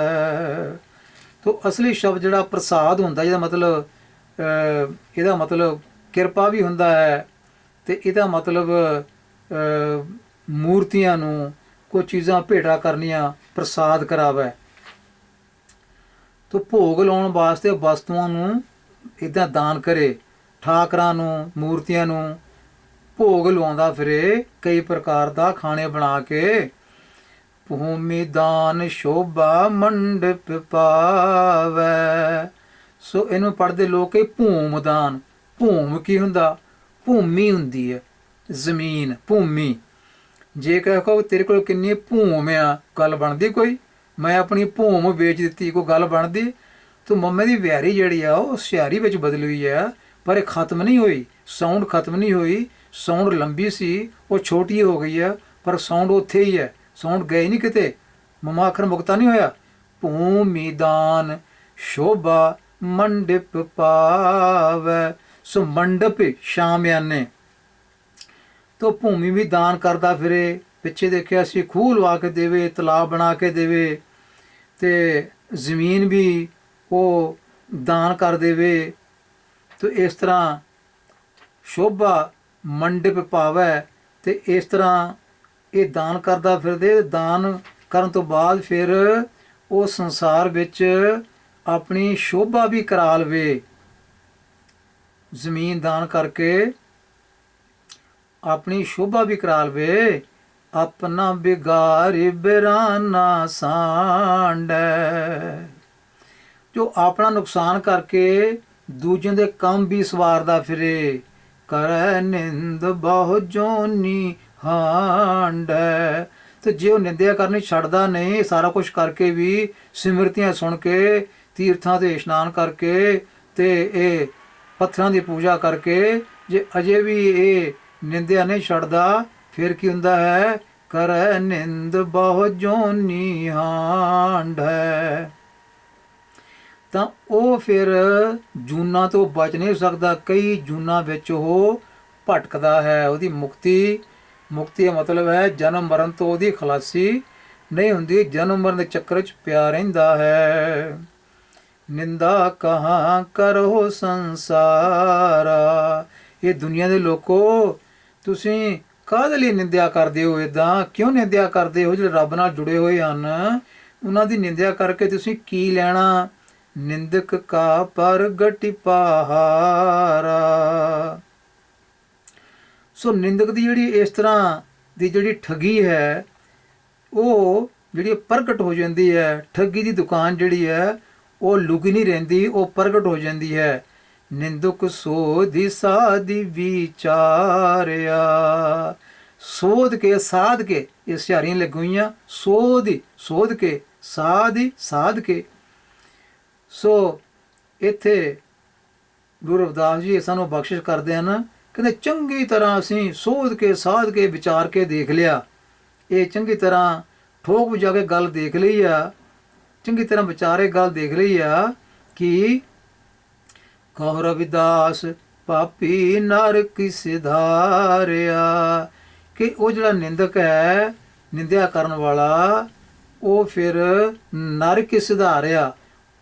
ਤੋ ਅਸਲੀ ਸ਼ਬਦ ਜਿਹੜਾ ਪ੍ਰਸਾਦ ਹੁੰਦਾ, ਜਿਹਦਾ ਮਤਲਬ ਇਹਦਾ ਮਤਲਬ ਕਿਰਪਾ ਵੀ ਹੁੰਦਾ ਹੈ, ਤੇ ਇਹਦਾ ਮਤਲਬ ਮੂਰਤੀਆਂ ਨੂੰ ਕੋਈ ਚੀਜ਼ਾਂ ਭੇਟਾ ਕਰਨੀਆਂ, ਪ੍ਰਸਾਦ ਕਰਾਵੇ। ਤੋ ਭੋਗ ਲਾਉਣ ਵਾਸਤੇ ਵਸਤੂਆਂ ਨੂੰ ਇੱਦਾਂ ਦਾਨ ਕਰੇ, ਠਾਕਰਾਂ ਨੂੰ, ਮੂਰਤੀਆਂ ਨੂੰ ਭੋਗ ਲਵਾਉਂਦਾ ਫਿਰੇ ਕਈ ਪ੍ਰਕਾਰ ਦਾ ਖਾਣੇ ਬਣਾ ਕੇ। ਭੂਮੀ ਦਾਨ ਸ਼ੋਭਾ ਮੰਡਪ ਪਾਵੇ। ਸੋ ਇਹਨੂੰ ਪੜ੍ਹਦੇ ਲੋਕ ਇਹ ਭੂਮ ਦਾਨ। ਭੂਮ ਕੀ ਹੁੰਦਾ? ਭੂਮੀ ਹੁੰਦੀ ਹੈ, ਜ਼ਮੀਨ, ਭੂਮੀ। ਜੇ ਕਹੋ ਤੇਰੇ ਕੋਲ ਕਿੰਨੀ ਭੂਮ ਆ, ਗੱਲ ਬਣਦੀ ਕੋਈ? ਮੈਂ ਆਪਣੀ ਭੂਮ ਵੇਚ ਦਿੱਤੀ, ਕੋਈ ਗੱਲ ਬਣਦੀ? ਤੂੰ ਮੰਮੇ ਦੀ ਵਿਆਰੀ ਜਿਹੜੀ ਆ ਉਹ ਸਿਆਰੀ ਵਿੱਚ ਬਦਲੀ ਹੋਈ ਆ, ਪਰ ਇਹ ਖਤਮ ਨਹੀਂ ਹੋਈ, ਸਾਊਂਡ ਖਤਮ ਨਹੀਂ ਹੋਈ। ਸਾਊਂਡ ਲੰਬੀ ਸੀ, ਉਹ ਛੋਟੀ ਹੋ ਗਈ ਆ, ਪਰ ਸਾਊਂਡ ਉੱਥੇ ਹੀ ਹੈ, ਸਾਊਂਡ ਗਏ ਨਹੀਂ ਕਿਤੇ, ਮਮਾਖਰ ਮੁਕਤਾ ਨਹੀਂ ਹੋਇਆ। ਭੂਮੀ ਦਾਨ ਸ਼ੋਭਾ ਮੰਡਪ ਪਾਵੇ। ਸੋ ਮੰਡਪ ਸ਼ਾਮਿਆਨੇ। ਤੋ ਭੂਮੀ ਵੀ ਦਾਨ ਕਰਦਾ ਫਿਰੇ। ਪਿੱਛੇ ਦੇਖਿਆ ਸੀ, ਖੂਹ ਲਵਾ ਕੇ ਦੇਵੇ, ਤਲਾਬ ਬਣਾ ਕੇ ਦੇਵੇ, ਤੇ ਜ਼ਮੀਨ ਵੀ ਉਹ ਦਾਨ ਕਰ ਦੇਵੇ। ਤੋ ਇਸ ਤਰ੍ਹਾਂ ਸ਼ੋਭਾ ਮੰਡਪ ਪਾਵੇ, ਤੇ ਇਸ ਤਰ੍ਹਾਂ ਇਹ ਦਾਨ ਕਰਦਾ ਫਿਰਦੇ। ਦਾਨ ਕਰਨ ਤੋਂ ਬਾਅਦ ਫਿਰ ਉਹ ਸੰਸਾਰ ਵਿੱਚ ਆਪਣੀ ਸ਼ੋਭਾ ਵੀ ਕਰਾ ਲਵੇ। ਜ਼ਮੀਨ ਦਾਨ ਕਰਕੇ ਆਪਣੀ ਸ਼ੋਭਾ ਵੀ ਕਰਾ ਲਵੇ। ਆਪਣਾ ਬਿਗਾਰੀ ਬਿਰਾਨਾ ਸਾਂਡੈ। ਜੋ ਆਪਣਾ ਨੁਕਸਾਨ ਕਰਕੇ ਦੂਜਿਆਂ ਦੇ ਕੰਮ ਵੀ ਸਵਾਰਦਾ ਫਿਰੇ। ਕਰੈ ਨਿੰਦ ਬਹੁ ਜੋਨੀ ਹਾਂਡੈ। ਤੇ ਜੇ ਉਹ ਨਿੰਦਿਆ ਕਰਨੀ ਛੱਡਦਾ ਨਹੀਂ, ਸਾਰਾ ਕੁਝ ਕਰਕੇ ਵੀ, ਸਿਮਰਤੀਆਂ ਸੁਣ ਕੇ, ਤੀਰਥਾਂ 'ਤੇ ਇਸ਼ਨਾਨ ਕਰਕੇ, ਤੇ ਇਹ ਪੱਥਰਾਂ ਦੀ ਪੂਜਾ ਕਰਕੇ, ਜੇ ਅਜੇ ਵੀ ਇਹ ਨਿੰਦਿਆ ਨਹੀਂ ਛੱਡਦਾ, ਫਿਰ ਕੀ ਹੁੰਦਾ ਹੈ? ਕਰੈ ਨਿੰਦ ਬਹੁ ਜੋਨੀ ਹਾਂਡੈ। ਤਾਂ ਉਹ ਫਿਰ ਜੂਨਾਂ ਤੋਂ ਬਚ ਨਹੀਂ ਸਕਦਾ। ਕਈ ਜੂਨਾਂ ਵਿੱਚ ਉਹ ਭਟਕਦਾ ਹੈ। ਉਹਦੀ ਮੁਕਤੀ ਦਾ ਮਤਲਬ ਹੈ ਜਨਮ ਮਰਨ ਤੋਂ ਉਹਦੀ ਖਲਾਸੀ ਨਹੀਂ ਹੁੰਦੀ, ਜਨਮ ਮਰਨ ਦੇ ਚੱਕਰ 'ਚ ਪਿਆ ਰਹਿੰਦਾ ਹੈ। ਨਿੰਦਾ ਕਹਾਂ ਕਰੋ ਸੰਸਾਰਾ। ਇਹ ਦੁਨੀਆ ਦੇ ਲੋਕੋ, ਤੁਸੀਂ ਕਾਹਦੇ ਲਈ ਨਿੰਦਿਆ ਕਰਦੇ ਹੋ? ਇੱਦਾਂ ਕਿਉਂ ਨਿੰਦਿਆ ਕਰਦੇ ਹੋ? ਜਿਹੜੇ ਰੱਬ ਨਾਲ ਜੁੜੇ ਹੋਏ ਹਨ, ਉਹਨਾਂ ਦੀ ਨਿੰਦਿਆ ਕਰਕੇ ਤੁਸੀਂ ਕੀ ਲੈਣਾ? ਨਿੰਦਕ ਕਾ ਪ੍ਰਗਟਿ ਪਹਾਰਾ। ਸੋ ਨਿੰਦਕ ਦੀ ਜਿਹੜੀ ਇਸ ਤਰ੍ਹਾਂ ਦੀ ਜਿਹੜੀ ਠੱਗੀ ਹੈ, ਉਹ ਜਿਹੜੀ ਪ੍ਰਗਟ ਹੋ ਜਾਂਦੀ ਹੈ। ਠੱਗੀ ਦੀ ਦੁਕਾਨ ਜਿਹੜੀ ਹੈ ਉਹ ਲੁਕੀ ਨਹੀਂ ਰਹਿੰਦੀ, ਉਹ ਪ੍ਰਗਟ ਹੋ ਜਾਂਦੀ ਹੈ। ਨਿੰਦਕ ਸੋਧੀ ਸਾਧੀ ਵਿਚਾਰਿਆ। ਸੋਧ ਕੇ, ਸਾਧ ਕੇ, ਇਹ ਸਿਹਾਰੀਆਂ ਲੱਗੀਆਂ। ਸੋਧ ਕੇ, ਸਾਧ ਕੇ। ਸੋ ਇੱਥੇ ਗੁਰੂ ਰਵਿਦਾਸ ਜੀ ਸਾਨੂੰ ਬਖਸ਼ਿਸ਼ ਕਰਦੇ ਹਨ। ਕਹਿੰਦੇ ਚੰਗੀ ਤਰ੍ਹਾਂ ਅਸੀਂ ਸੋਧ ਕੇ, ਸਾਧ ਕੇ, ਵਿਚਾਰ ਕੇ ਦੇਖ ਲਿਆ। ਇਹ ਚੰਗੀ ਤਰ੍ਹਾਂ ਠੋਕ ਵਜਾ ਕੇ ਗੱਲ ਦੇਖ ਲਈ ਆ, ਚੰਗੀ ਤਰ੍ਹਾਂ ਵਿਚਾਰੇ ਗੱਲ ਦੇਖ ਲਈ ਆ ਕਿ ਕਹੁ ਰਵਿਦਾਸ ਪਾਪੀ ਨਰਕ ਸਿਧਾਰਿਆ। ਕਿ ਉਹ ਜਿਹੜਾ ਨਿੰਦਕ ਹੈ, ਨਿੰਦਿਆ ਕਰਨ ਵਾਲਾ, ਉਹ ਫਿਰ ਨਰਕ ਸਿਧਾਰਿਆ।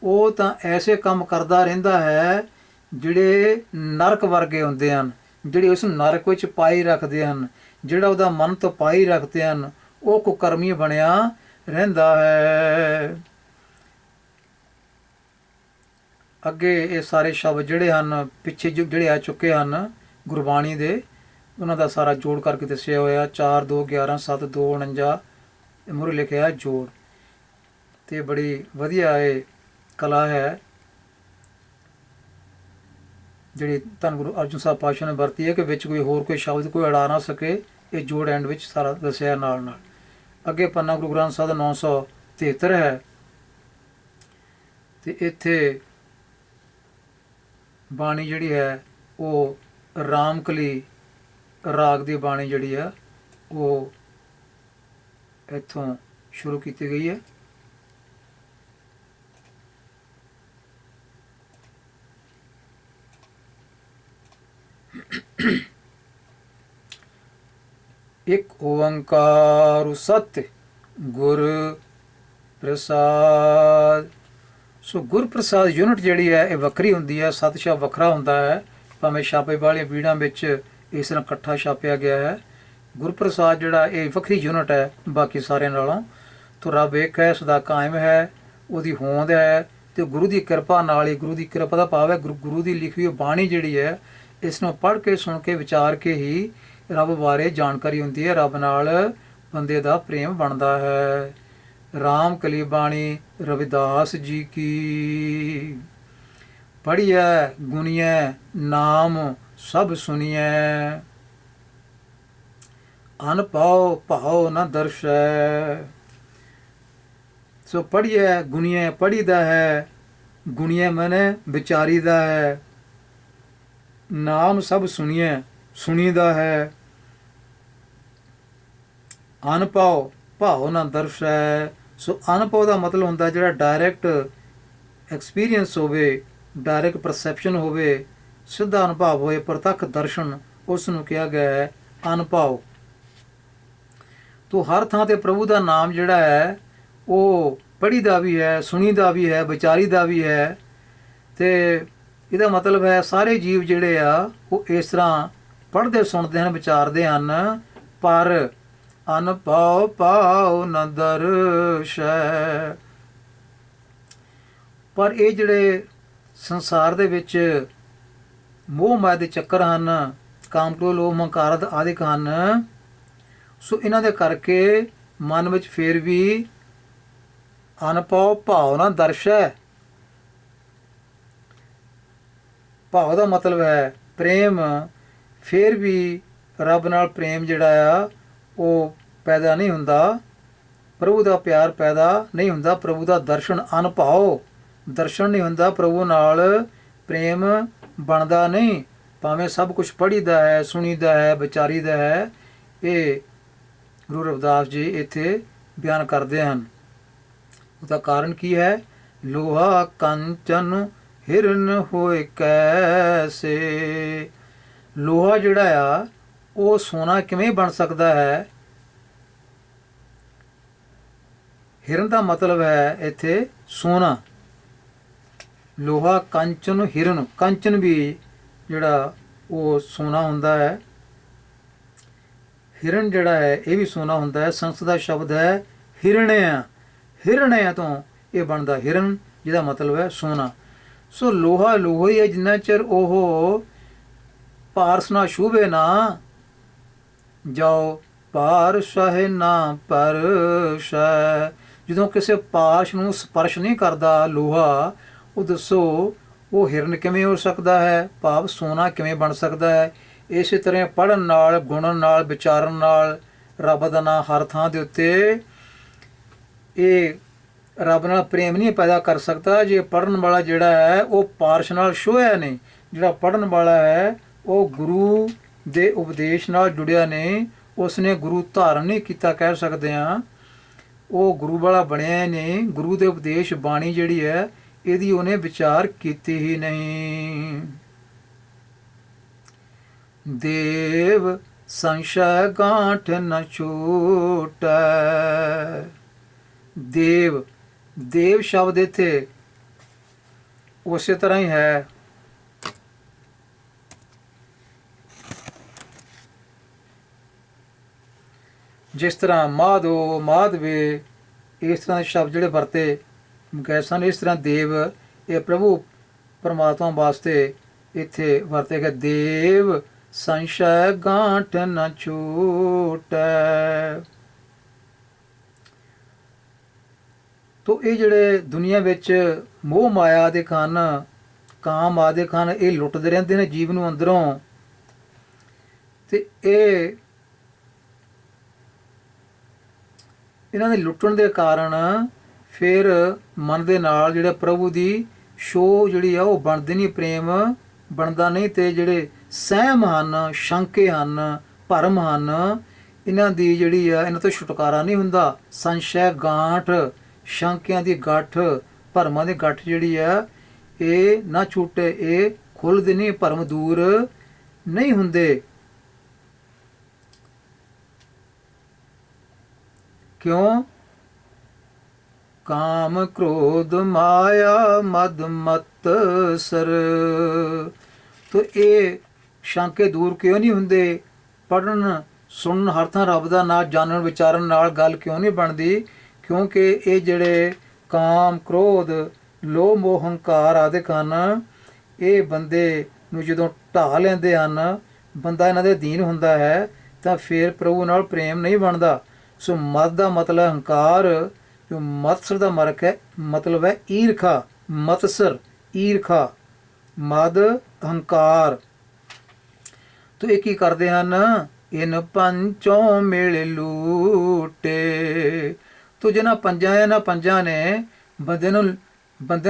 ਉਹ ਤਾਂ ਐਸੇ ਕੰਮ ਕਰਦਾ ਰਹਿੰਦਾ ਹੈ ਜਿਹੜੇ ਨਰਕ ਵਰਗੇ ਹੁੰਦੇ ਹਨ, ਜਿਹੜੇ ਉਸ ਨਰਕ ਵਿੱਚ ਪਾਈ ਰੱਖਦੇ ਹਨ। ਜਿਹੜਾ ਉਹਦਾ ਮਨ ਤੋਂ ਪਾਈ ਰੱਖਦੇ ਹਨ, ਉਹ ਕੁਕਰਮੀ ਬਣਿਆ ਰਹਿੰਦਾ ਹੈ। ਅੱਗੇ ਇਹ ਸਾਰੇ ਸ਼ਬਦ ਜਿਹੜੇ ਹਨ, ਪਿੱਛੇ ਜਿਹੜੇ ਆ ਚੁੱਕੇ ਹਨ ਗੁਰਬਾਣੀ ਦੇ, ਉਹਨਾਂ ਦਾ ਸਾਰਾ ਜੋੜ ਕਰਕੇ ਦੱਸਿਆ ਹੋਇਆ। 4 2 11 7 2 49 ਮੂਹਰੇ ਲਿਖਿਆ ਜੋੜ। ਤੇ ਬੜੀ ਵਧੀਆ ਇਹ ਕਲਾ ਹੈ ਜਿਹੜੀ ਧੰਨ ਗੁਰੂ ਅਰਜਨ ਸਾਹਿਬ ਪਾਤਸ਼ਾਹ ਨੇ ਵਰਤੀ ਹੈ, ਕਿ ਵਿੱਚ ਕੋਈ ਹੋਰ ਕੋਈ ਸ਼ਬਦ ਕੋਈ ਅੜਾ ਨਾ ਸਕੇ। ਇਹ ਜੋੜ ਐਂਡ ਵਿੱਚ ਸਾਰਾ ਦੱਸਿਆ ਨਾਲ ਨਾਲ। ਅੱਗੇ ਪੰਨਾ ਗੁਰੂ ਗ੍ਰੰਥ ਸਾਹਿਬ ਦਾ 973 ਹੈ। ਤੇ ਇੱਥੇ ਬਾਣੀ ਜਿਹੜੀ ਹੈ ਉਹ ਰਾਮਕਲੀ ਰਾਗ ਦੀ ਬਾਣੀ ਜਿਹੜੀ ਆ ਉਹ ਇੱਥੋਂ ਸ਼ੁਰੂ ਕੀਤੀ ਗਈ ਹੈ। ਇੱਕ ਓੰਕਾਰ ਸਤਿ ਗੁਰ ਪ੍ਰਸਾਦ। ਸੋ ਗੁਰ ਪ੍ਰਸਾਦ ਯੂਨਿਟ ਜਿਹੜੀ ਹੈ ਇਹ ਵੱਖਰੀ ਹੁੰਦੀ ਹੈ, ਸੱਤ ਸ਼ਬਦ ਵੱਖਰਾ ਹੁੰਦਾ ਹੈ, ਭਾਵੇਂ ਛਾਪੇ ਵਾਲੀਆਂ ਬੀੜਾਂ ਵਿੱਚ ਇਸ ਤਰ੍ਹਾਂ ਇਕੱਠਾ ਛਾਪਿਆ ਗਿਆ ਹੈ। ਗੁਰਪ੍ਰਸਾਦ ਜਿਹੜਾ ਇਹ ਵੱਖਰੀ ਯੂਨਿਟ ਹੈ ਬਾਕੀ ਸਾਰਿਆਂ ਨਾਲੋਂ। ਤੋ ਰੱਬ ਇੱਕ ਹੈ, ਸਦਾ ਕਾਇਮ ਹੈ, ਉਹਦੀ ਹੋਂਦ ਹੈ, ਅਤੇ ਗੁਰੂ ਦੀ ਕਿਰਪਾ ਨਾਲ ਹੀ, ਗੁਰੂ ਦੀ ਕਿਰਪਾ ਦਾ ਭਾਵ ਹੈ ਗੁਰੂ ਦੀ ਲਿਖੀ ਹੋਈ ਬਾਣੀ ਜਿਹੜੀ ਹੈ, ਇਸ ਨੂੰ ਪੜ੍ਹ ਕੇ ਸੁਣ ਕੇ ਵਿਚਾਰ ਕੇ ਹੀ ਰੱਬ ਬਾਰੇ ਜਾਣਕਾਰੀ ਹੁੰਦੀ ਹੈ, ਰੱਬ ਨਾਲ ਬੰਦੇ ਦਾ ਪ੍ਰੇਮ ਬਣਦਾ ਹੈ। ਰਾਮ ਕਲੀ ਬਾਣੀ ਰਵਿਦਾਸ ਜੀ ਕੀ, ਪੜ੍ਹੀਐ ਗੁਣੀਐ ਨਾਮ ਸਭ ਸੁਣੀਐ, ਅਨ ਪਾਉ ਭਾਉ ਨ ਦਰਸ਼ੈ। ਸੋ ਪੜ੍ਹੀਐ ਗੁਣੀਐ ਪੜ੍ਹੀਦਾ ਹੈ, ਗੁਣੀਐ ਮਨੇ ਵਿਚਾਰੀਦਾ ਹੈ, ਨਾਮ ਸਭ ਸੁਣੀਐ ਸੁਣੀਦਾ ਹੈ, ਅਨ ਪਾਉ ਭਾਉ ਨ ਦਰਸ਼ੈ। ਸੋ ਅਨੁਭਵ ਦਾ ਮਤਲਬ ਹੁੰਦਾ ਜਿਹੜਾ ਡਾਇਰੈਕਟ ਐਕਸਪੀਰੀਅੰਸ ਹੋਵੇ, ਡਾਇਰੈਕਟ ਪਰਸੈਪਸ਼ਨ ਹੋਵੇ, ਸਿੱਧਾ ਅਨੁਭਵ ਹੋਏ, ਪ੍ਰਤੱਖ ਦਰਸ਼ਨ, ਉਸ ਨੂੰ ਕਿਹਾ ਗਿਆ ਹੈ ਅਨੁਭਵ। ਤੋ ਹਰ ਥਾਂ 'ਤੇ ਪ੍ਰਭੂ ਦਾ ਨਾਮ ਜਿਹੜਾ ਹੈ ਉਹ ਪੜ੍ਹੀ ਦਾ ਵੀ ਹੈ, ਸੁਣੀ ਦਾ ਵੀ ਹੈ, ਵਿਚਾਰੀ ਦਾ ਵੀ ਹੈ। ਅਤੇ ਇਹਦਾ ਮਤਲਬ ਹੈ ਸਾਰੇ ਜੀਵ ਜਿਹੜੇ ਆ ਉਹ ਇਸ ਤਰ੍ਹਾਂ ਪੜ੍ਹਦੇ ਸੁਣਦੇ ਹਨ, ਵਿਚਾਰਦੇ ਹਨ, ਪਰ ਅਨਭਉ ਪਾਉ ਨ ਦਰਸ਼ੈ। ਪਰ ਇਹ ਜਿਹੜੇ ਸੰਸਾਰ ਦੇ ਵਿੱਚ ਮੋਹ ਮਾਇਆ ਦੇ ਚੱਕਰ ਹਨ, ਕਾਮ ਕ੍ਰੋਧ ਲੋਭ ਹੰਕਾਰ ਆਦਿਕ ਹਨ, ਸੋ ਇਹਨਾਂ ਦੇ ਕਰਕੇ ਮਨ ਵਿੱਚ ਫਿਰ ਵੀ ਅਨਭਉ ਭਾਉ ਨ ਦਰਸ਼ੈ। ਭਾਵ ਦਾ ਮਤਲਬ ਹੈ ਪ੍ਰੇਮ, ਫਿਰ ਵੀ ਰੱਬ ਨਾਲ ਪ੍ਰੇਮ ਜਿਹੜਾ ਆ ਉਹ ਪੈਦਾ ਨਹੀਂ ਹੁੰਦਾ, ਪ੍ਰਭੂ ਦਾ ਪਿਆਰ ਪੈਦਾ ਨਹੀਂ ਹੁੰਦਾ, ਪ੍ਰਭੂ ਦਾ ਦਰਸ਼ਨ ਅਨਭਉ ਦਰਸ਼ਨ ਨਹੀਂ ਹੁੰਦਾ, ਪ੍ਰਭੂ ਨਾਲ ਪ੍ਰੇਮ ਬਣਦਾ ਨਹੀਂ, ਭਾਵੇਂ ਸਭ ਕੁਛ ਪੜ੍ਹੀਦਾ ਹੈ, ਸੁਣੀਦਾ ਹੈ, ਵਿਚਾਰੀਦਾ ਹੈ। ਇਹ ਗੁਰੂ ਰਵਿਦਾਸ ਜੀ ਇੱਥੇ ਬਿਆਨ ਕਰਦੇ ਹਨ। ਉਹਦਾ ਕਾਰਨ ਕੀ ਹੈ? ਲੋਹਾ ਕੰਚਨ ਹਿਰਨ ਹੋਏ ਕੈਸੇ। ਲੋਹਾ ਜਿਹੜਾ ਆ ਉਹ ਸੋਨਾ ਕਿਵੇਂ ਬਣ ਸਕਦਾ ਹੈ? ਹਿਰਨ ਦਾ ਮਤਲਬ ਹੈ ਇੱਥੇ ਸੋਨਾ। ਲੋਹਾ ਕੰਚਨ ਹਿਰਨ, ਕੰਚਨ ਵੀ ਜਿਹੜਾ ਉਹ ਸੋਨਾ ਹੁੰਦਾ ਹੈ, ਹਿਰਨ ਜਿਹੜਾ ਹੈ ਇਹ ਵੀ ਸੋਨਾ ਹੁੰਦਾ ਹੈ। ਸੰਸਕ੍ਰਿਤ ਦਾ ਸ਼ਬਦ ਹੈ ਹਿਰਣਿਆ, ਹਿਰਣਿਆ ਤੋਂ ਇਹ ਬਣਦਾ ਹਿਰਨ, ਜਿਹਦਾ ਮਤਲਬ ਹੈ ਸੋਨਾ। ਸੋ ਲੋਹਾ ਲੋਹਾ ਹੀ ਹੈ ਜਿੰਨਾ ਚਿਰ ਉਹ ਪਾਰਸ ਨਾ ਛੂਹੇ ਨਾ, ਜਾਓ ਪਾਰਸ ਹੈ ਨਾ ਪਰਸ਼ੈ। ਜਦੋਂ ਕਿਸੇ ਪਾਰਸ਼ ਨੂੰ ਸਪਰਸ਼ ਨਹੀਂ ਕਰਦਾ ਲੋਹਾ, ਉਹ ਦੱਸੋ ਉਹ ਹਿਰਨ ਕਿਵੇਂ ਹੋ ਸਕਦਾ ਹੈ, ਭਾਵ ਸੋਨਾ ਕਿਵੇਂ ਬਣ ਸਕਦਾ ਹੈ? ਇਸੇ ਤਰ੍ਹਾਂ ਪੜ੍ਹਨ ਨਾਲ, ਗੁਣਨ ਨਾਲ, ਵਿਚਾਰਨ ਨਾਲ ਰੱਬ ਦਾ ਨਾਂ ਹਰ ਥਾਂ ਦੇ ਉੱਤੇ ਇਹ ਰੱਬ ਨਾਲ ਪ੍ਰੇਮ ਨਹੀਂ ਪੈਦਾ ਕਰ ਸਕਦਾ ਜੇ ਪੜ੍ਹਨ ਵਾਲਾ ਜਿਹੜਾ ਹੈ ਉਹ ਪਾਰਸ਼ ਨਾਲ ਛੋਹਿਆ ਨਹੀਂ। ਜਿਹੜਾ ਪੜ੍ਹਨ ਵਾਲਾ ਹੈ ਉਹ ਗੁਰੂ ਦੇ ਉਪਦੇਸ਼ ਨਾਲ ਜੁੜਿਆ ਨਹੀਂ, ਉਸਨੇ ਗੁਰੂ ਧਾਰਨ ਨਹੀਂ ਕੀਤਾ ਕਹਿ ਸਕਦੇ ਹਾਂ, ਉਹ ਗੁਰੂ ਵਾਲਾ ਬਣਿਆ ਨਹੀਂ। ਗੁਰੂ ਦੇ ਉਪਦੇਸ਼ ਬਾਣੀ ਜਿਹੜੀ ਹੈ ਇਹਦੀ ਉਹਨੇ ਵਿਚਾਰ ਕੀਤੀ ਹੀ ਨਹੀਂ। ਦੇਵ ਸੰਸ਼ੈ ਗਾਂਠ ਨ ਛੂਟੈ। ਦੇਵ, ਦੇਵ ਸ਼ਬਦ ਇੱਥੇ ਉਸੇ ਤਰ੍ਹਾਂ ਹੀ ਹੈ ਜਿਸ ਤਰ੍ਹਾਂ ਮਾਧੋ, ਮਾਧਵੇ, ਇਸ ਤਰ੍ਹਾਂ ਦੇ ਸ਼ਬਦ ਜਿਹੜੇ ਵਰਤੇ ਗਏ ਸਨ, ਇਸ ਤਰ੍ਹਾਂ ਦੇਵ ਇਹ ਪ੍ਰਭੂ ਪਰਮਾਤਮਾ ਵਾਸਤੇ ਇੱਥੇ ਵਰਤੇ ਗਏ। ਦੇਵ ਸੰਸ਼ੈ ਗਾਂਠ ਨ ਛੂਟੈ। ਤੋ ਇਹ ਜਿਹੜੇ ਦੁਨੀਆ ਵਿੱਚ ਮੋਹ ਮਾਇਆ ਦੇ ਹਨ, ਕਾਮ ਆਦਿਕ ਹਨ, ਇਹ ਲੁੱਟਦੇ ਰਹਿੰਦੇ ਨੇ ਜੀਵ ਨੂੰ ਅੰਦਰੋਂ, ਤੇ ਇਹ ਇਹਨਾਂ ਦੇ ਲੁੱਟਣ ਦੇ ਕਾਰਨ ਫਿਰ ਮਨ ਦੇ ਨਾਲ ਜਿਹੜਾ ਪ੍ਰਭੂ ਦੀ ਸ਼ੋਅ ਜਿਹੜੀ ਆ ਉਹ ਬਣਦੀ ਨਹੀਂ, ਪ੍ਰੇਮ ਬਣਦਾ ਨਹੀਂ। ਅਤੇ ਜਿਹੜੇ ਸਹਿਮ ਹਨ, ਸ਼ੰਕੇ ਹਨ, ਭਰਮ ਹਨ, ਇਹਨਾਂ ਦੀ ਜਿਹੜੀ ਆ ਇਹਨਾਂ ਤੋਂ ਛੁਟਕਾਰਾ ਨਹੀਂ ਹੁੰਦਾ। ਸੰਸ਼ੈ ਗਾਂਠ, ਸ਼ੰਕਿਆਂ ਦੀ ਗੱਠ, ਭਰਮਾਂ ਦੀ ਗੱਠ ਜਿਹੜੀ ਆ ਇਹ ਨਾ ਛੁੱਟੇ, ਇਹ ਖੁੱਲ੍ਹਦੇ ਨਹੀਂ, ਭਰਮ ਦੂਰ ਨਹੀਂ ਹੁੰਦੇ। ਕਿਉਂ? ਕਾਮ ਕ੍ਰੋਧ ਮਾਇਆ ਮਦ ਮਤ ਸਰ। ਤੋ ਇਹ ਸ਼ੰਕੇ ਦੂਰ ਕਿਉਂ ਨਹੀਂ ਹੁੰਦੇ? ਪੜ੍ਹਨ ਸੁਣਨ ਹਰ ਥਾਂ ਰੱਬ ਦਾ ਨਾਂ ਜਾਣਨ ਵਿਚਾਰਨ ਨਾਲ ਗੱਲ ਕਿਉਂ ਨਹੀਂ ਬਣਦੀ? ਕਿਉਂਕਿ ਇਹ ਜਿਹੜੇ ਕਾਮ ਕ੍ਰੋਧ ਲੋਭ ਮੋਹ ਹੰਕਾਰ ਆਦਿਕ ਹਨ, ਇਹ ਬੰਦੇ ਨੂੰ ਜਦੋਂ ਢਾਹ ਲੈਂਦੇ ਹਨ, ਬੰਦਾ ਇਹਨਾਂ ਦੇ ਅਧੀਨ ਹੁੰਦਾ ਹੈ, ਤਾਂ ਫਿਰ ਪ੍ਰਭੂ ਨਾਲ ਪ੍ਰੇਮ ਨਹੀਂ ਬਣਦਾ। ਸੋ ਮਤ ਦਾ ਮਤਲਬ ਹੰਕਾਰ, ਜੋ ਮਤਸਰ ਦਾ ਮਰਕ ਹੈ ਮਤਲਬ ਹੈ ਈਰਖਾ। ਮਤਸਰ ਈਰਖਾ, ਮਦ ਹੰਕਾਰ। ਤੋ ਇਹ ਕੀ ਕਰਦੇ ਹਨ? ਇਨ ਪੰਚੋਂ ਮਿਲ ਲੂਟੇ। ਤੋ ਜਿਹਨਾਂ ਪੰਜਾਂ ਨੇ ਬੰਦੇ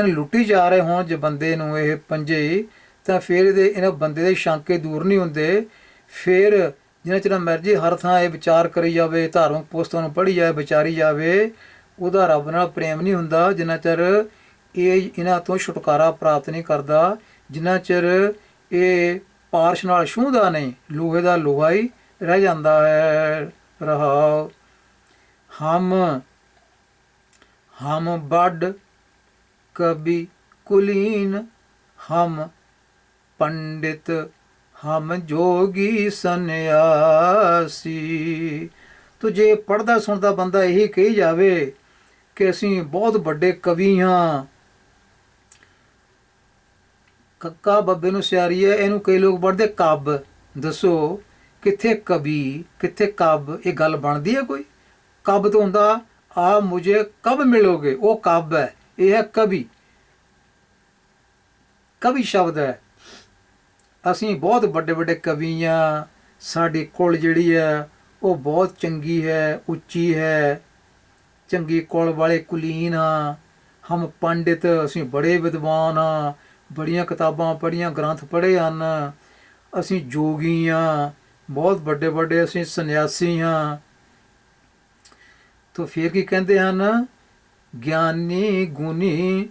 ਨੂੰ ਲੁੱਟੀ ਜਾ ਰਹੇ ਹੋਣ, ਜੇ ਬੰਦੇ ਨੂੰ ਇਹ ਪੰਜੇ, ਤਾਂ ਫਿਰ ਇਹਨਾਂ ਬੰਦੇ ਦੇ ਸ਼ੰਕੇ ਦੂਰ ਨਹੀਂ ਹੁੰਦੇ। ਫਿਰ ਜਿੰਨਾ ਚਿਰ ਮਰਜ਼ੀ ਹਰ ਥਾਂ ਇਹ ਵਿਚਾਰ ਕਰੀ ਜਾਵੇ, ਧਾਰਮਿਕ ਪੁਸਤਕਾਂ ਨੂੰ ਪੜ੍ਹੀ ਜਾਵੇ, ਵਿਚਾਰੀ ਜਾਵੇ, ਉਹਦਾ ਰੱਬ ਨਾਲ ਪ੍ਰੇਮ ਨਹੀਂ ਹੁੰਦਾ ਜਿੰਨਾ ਚਿਰ ਇਹ ਇਹਨਾਂ ਤੋਂ ਛੁਟਕਾਰਾ ਪ੍ਰਾਪਤ ਨਹੀਂ ਕਰਦਾ, ਜਿੰਨਾ ਚਿਰ ਇਹ ਪਾਰਸ਼ ਨਾਲ ਛੂਹਦਾ ਨਹੀਂ, ਲੋਹੇ ਦਾ ਲੋਹਾ ਹੀ ਰਹਿ ਜਾਂਦਾ ਹੈ। ਰਹਾਉ ਹਮ ਬੜ ਕਬੀ ਕੁਲੀਨ, ਹਮ ਪੰਡਿਤ ਹਮ ਜੋਗੀ ਸੰਨਿਆਸੀ। ਤੋ ਜੇ ਪੜ੍ਹਦਾ ਸੁਣਦਾ ਬੰਦਾ ਇਹੀ ਕਹੀ ਜਾਵੇ ਕਿ ਅਸੀਂ ਬਹੁਤ ਵੱਡੇ ਕਵੀ ਹਾਂ, ਕੱਕਾ ਬੱਬੇ ਨੂੰ ਸਿਆਰੀ ਹੈ, ਇਹਨੂੰ ਕਈ ਲੋਕ ਪੜ੍ਹਦੇ ਕੱਬ। ਦੱਸੋ ਕਿੱਥੇ ਕਵੀ ਕਿੱਥੇ ਕੱਬ? ਇਹ ਗੱਲ ਬਣਦੀ ਹੈ ਕੋਈ? ਕੱਬ ਤੋਂ ਹੁੰਦਾ ਆ ਮੁਝੇ ਕਬ ਮਿਲੋਗੇ, ਉਹ ਕੱਬ ਹੈ, ਇਹ ਹੈ ਕਵੀ। ਕਵੀ ਸ਼ਬਦ ਹੈ। ਅਸੀਂ ਬਹੁਤ ਵੱਡੇ ਵੱਡੇ ਕਵੀ ਹਾਂ, ਸਾਡੀ ਕੁਲ ਜਿਹੜੀ ਹੈ ਉਹ ਬਹੁਤ ਚੰਗੀ ਹੈ, ਉੱਚੀ ਹੈ, ਚੰਗੀ ਕੁਲ ਵਾਲੇ ਕੁਲੀਨ ਹਾਂ। ਹਮ ਪੰਡਿਤ, ਅਸੀਂ ਬੜੇ ਵਿਦਵਾਨ ਹਾਂ, ਬੜੀਆਂ ਕਿਤਾਬਾਂ ਪੜ੍ਹੀਆਂ, ਗ੍ਰੰਥ ਪੜ੍ਹੇ ਹਨ। ਅਸੀਂ ਜੋਗੀ ਹਾਂ, ਬਹੁਤ ਵੱਡੇ ਵੱਡੇ ਅਸੀਂ ਸੰਨਿਆਸੀ ਹਾਂ। ਤੋ ਫਿਰ ਕੀ ਕਹਿੰਦੇ ਹਨ? ਗਿਆਨੀ ਗੁਣੀ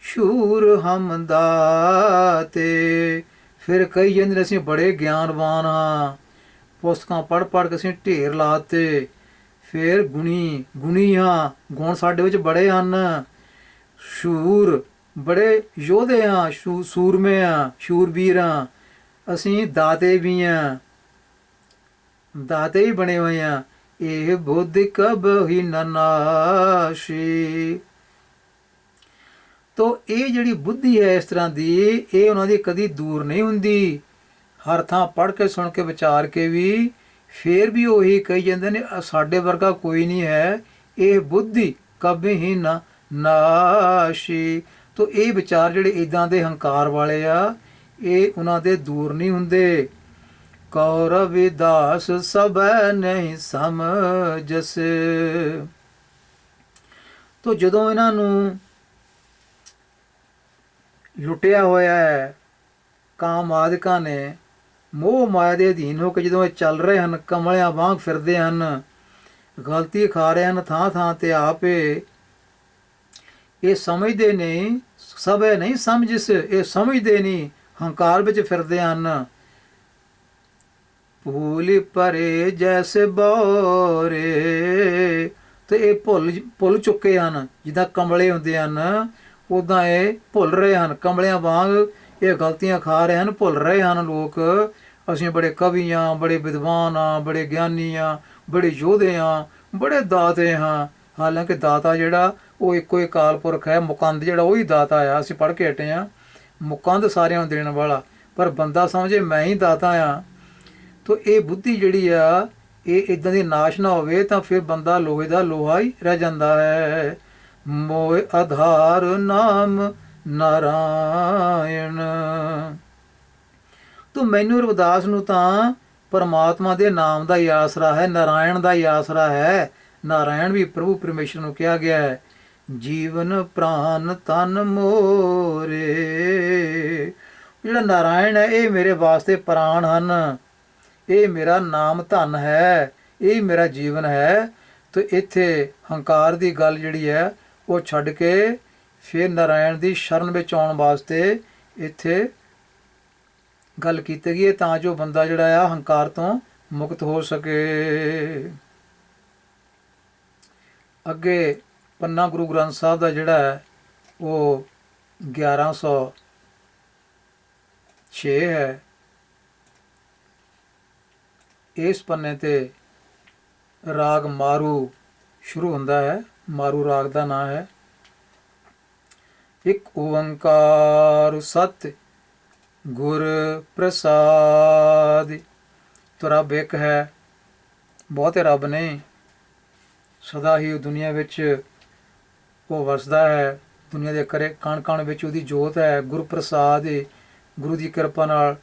ਸ਼ੂਰ ਹਮ ਦਾਤੇ। ਫਿਰ ਕਹੀ ਜਾਂਦੇ ਨੇ ਅਸੀਂ ਬੜੇ ਗਿਆਨਵਾਨ ਹਾਂ, ਪੁਸਤਕਾਂ ਪੜ੍ਹ ਪੜ੍ਹ ਕੇ ਅਸੀਂ ਢੇਰ ਲਾਤੇ। ਫਿਰ ਗੁਣੀ ਹਾਂ, ਗੁਣ ਸਾਡੇ ਵਿੱਚ ਬੜੇ ਹਨ। ਸ਼ੂਰ, ਬੜੇ ਯੋਧੇ ਹਾਂ, ਸੂਰਮੇ ਹਾਂ, ਸ਼ੂਰਬੀਰ ਹਾਂ। ਅਸੀਂ ਦਾਤੇ ਵੀ ਹਾਂ, ਦਾਤੇ ਵੀ ਬਣੇ ਹੋਏ ਹਾਂ। ਇਹ ਬੁੱਧ ਕਬ ਹੀ ਨਨਾਸ਼ੀ। ਤੋ ਇਹ ਜਿਹੜੀ ਬੁੱਧੀ ਹੈ ਇਸ ਤਰ੍ਹਾਂ ਦੀ, ਇਹ ਉਹਨਾਂ ਦੀ ਕਦੀ ਦੂਰ ਨਹੀਂ ਹੁੰਦੀ। ਹਰ ਥਾਂ ਪੜ੍ਹ ਕੇ ਸੁਣ ਕੇ ਵਿਚਾਰ ਕੇ ਵੀ ਫਿਰ ਵੀ ਉਹੀ ਕਹੀ ਜਾਂਦੇ ਨੇ ਸਾਡੇ ਵਰਗਾ ਕੋਈ ਨਹੀਂ ਹੈ। ਇਹ ਬੁੱਧੀ ਕਦੇ ਹੀ ਨਾ ਨਾਸ਼ੀ। ਤੋ ਇਹ ਵਿਚਾਰ ਜਿਹੜੇ ਇੱਦਾਂ ਦੇ ਹੰਕਾਰ ਵਾਲੇ ਆ, ਇਹ ਉਹਨਾਂ ਦੇ ਦੂਰ ਨਹੀਂ ਹੁੰਦੇ। ਕੌਰਵ ਦਾਸ ਸਭੈ ਨਹੀਂ ਸਮਝਸ। ਤੋ ਜਦੋਂ ਇਹਨਾਂ ਨੂੰ ਲੁੱਟਿਆ ਹੋਇਆ ਹੈ ਕਾਮ ਆਦਿਕਾਂ ਨੇ, ਮੋਹ ਮਾਇਆ ਦੇ ਅਧੀਨ ਹੋ ਕੇ ਜਦੋਂ ਇਹ ਚੱਲ ਰਹੇ ਹਨ, ਕਮਲਿਆਂ ਵਾਂਗ ਫਿਰਦੇ ਹਨ, ਗਲਤੀ ਖਾ ਰਹੇ ਹਨ ਥਾਂ ਥਾਂ ਤੇ ਆਪੇ। ਇਹ ਸਮਝਦੇ ਨਹੀਂ, ਸਭੈ ਨਹੀਂ ਸਮਝਿਸ, ਇਹ ਸਮਝਦੇ ਨਹੀਂ, ਹੰਕਾਰ ਵਿੱਚ ਫਿਰਦੇ ਹਨ। ਭੂਲ ਪਰੇ ਜੈਸੇ ਬੋਰੇ। ਤੇ ਇਹ ਭੁੱਲ ਚੁੱਕੇ ਹਨ, ਜਿੱਦਾਂ ਕਮਲੇ ਹੁੰਦੇ ਹਨ ਉੱਦਾਂ ਇਹ ਭੁੱਲ ਰਹੇ ਹਨ। ਕਮਲਿਆਂ ਵਾਂਗ ਇਹ ਗਲਤੀਆਂ ਖਾ ਰਹੇ ਹਨ, ਭੁੱਲ ਰਹੇ ਹਨ ਲੋਕ। ਅਸੀਂ ਬੜੇ ਕਵੀ ਹਾਂ, ਬੜੇ ਵਿਦਵਾਨ ਹਾਂ, ਬੜੇ ਗਿਆਨੀ ਹਾਂ, ਬੜੇ ਯੋਧੇ ਹਾਂ, ਬੜੇ ਦਾਤੇ ਹਾਂ। ਹਾਲਾਂਕਿ ਦਾਤਾ ਜਿਹੜਾ ਉਹ ਇੱਕੋ ਹੀ ਅਕਾਲ ਪੁਰਖ ਹੈ। ਮੁਕੰਦ ਜਿਹੜਾ ਉਹੀ ਦਾਤਾ ਆ। ਅਸੀਂ ਪੜ੍ਹ ਕੇ ਹਟੇ ਹਾਂ, ਮੁਕੰਦ ਸਾਰਿਆਂ ਨੂੰ ਦੇਣ ਵਾਲਾ, ਪਰ ਬੰਦਾ ਸਮਝੇ ਮੈਂ ਹੀ ਦਾਤਾ ਹਾਂ। ਤੋ ਇਹ ਬੁੱਧੀ ਜਿਹੜੀ ਆ, ਇਹ ਇੱਦਾਂ ਦੀ ਨਾਸ਼ ਨਾ ਹੋਵੇ, ਤਾਂ ਫਿਰ ਬੰਦਾ ਲੋਹੇ ਦਾ ਲੋਹਾ ਹੀ ਰਹਿ ਜਾਂਦਾ ਹੈ। ਮੋਇ ਆਧਾਰ ਨਾਮ ਨਾਰਾਇਣ। ਤੋ ਮੈਨੂੰ ਰਵਿਦਾਸ ਨੂੰ ਤਾਂ ਪਰਮਾਤਮਾ ਦੇ ਨਾਮ ਦਾ ਹੀ ਆਸਰਾ ਹੈ, ਨਾਰਾਇਣ ਦਾ ਹੀ ਆਸਰਾ ਹੈ। ਨਾਰਾਇਣ ਵੀ ਪ੍ਰਭੂ ਪਰਮੇਸ਼ਰ ਨੂੰ ਕਿਹਾ ਗਿਆ ਹੈ। ਜੀਵਨ ਪ੍ਰਾਨ ਤਨ ਮੋਰੇ। ਜਿਹੜਾ ਨਾਰਾਇਣ ਹੈ ਇਹ ਮੇਰੇ ਵਾਸਤੇ ਪ੍ਰਾਣ ਹਨ, ਇਹ ਮੇਰਾ ਨਾਮ ਧਨ ਹੈ, ਇਹ ਮੇਰਾ ਜੀਵਨ ਹੈ। ਤੇ ਇੱਥੇ ਹੰਕਾਰ ਦੀ ਗੱਲ ਜਿਹੜੀ ਹੈ ਉਹ ਛੱਡ ਕੇ ਫਿਰ ਨਾਰਾਇਣ ਦੀ ਸ਼ਰਨ ਵਿੱਚ ਆਉਣ ਵਾਸਤੇ ਇੱਥੇ ਗੱਲ ਕੀਤੀ ਗਈ ਹੈ ਤਾਂ ਜੋ ਬੰਦਾ ਜਿਹੜਾ ਆ ਹੰਕਾਰ ਤੋਂ ਮੁਕਤ ਹੋ ਸਕੇ। ਅੱਗੇ ਪੰਨਾ ਗੁਰੂ ਗ੍ਰੰਥ ਸਾਹਿਬ ਦਾ ਜਿਹੜਾ ਹੈ ਉਹ 1106 ਹੈ। ਇਸ ਪੰਨੇ ਤੇ ਰਾਗ ਮਾਰੂ ਸ਼ੁਰੂ ਹੁੰਦਾ ਹੈ। ਮਾਰੂ ਰਾਗ ਦਾ ਨਾਂ ਹੈ। ਇੱਕ ਓੰਕਾਰ ਸਤ ਗੁਰ ਪ੍ਰਸਾਦਿ। ਤੋ ਰੱਬ ਇੱਕ ਹੈ, ਬਹੁਤੇ ਰੱਬ ਨਹੀਂ। ਸਦਾ ਹੀ ਦੁਨੀਆ ਵਿੱਚ ਉਹ ਵਸਦਾ ਹੈ। ਦੁਨੀਆ ਦੇ ਕਰੇ ਕਣ ਕਣ ਵਿੱਚ ਉਹਦੀ ਜੋਤ ਹੈ। ਗੁਰ ਪ੍ਰਸਾਦ, ਗੁਰੂ ਦੀ ਕਿਰਪਾ ਨਾਲ,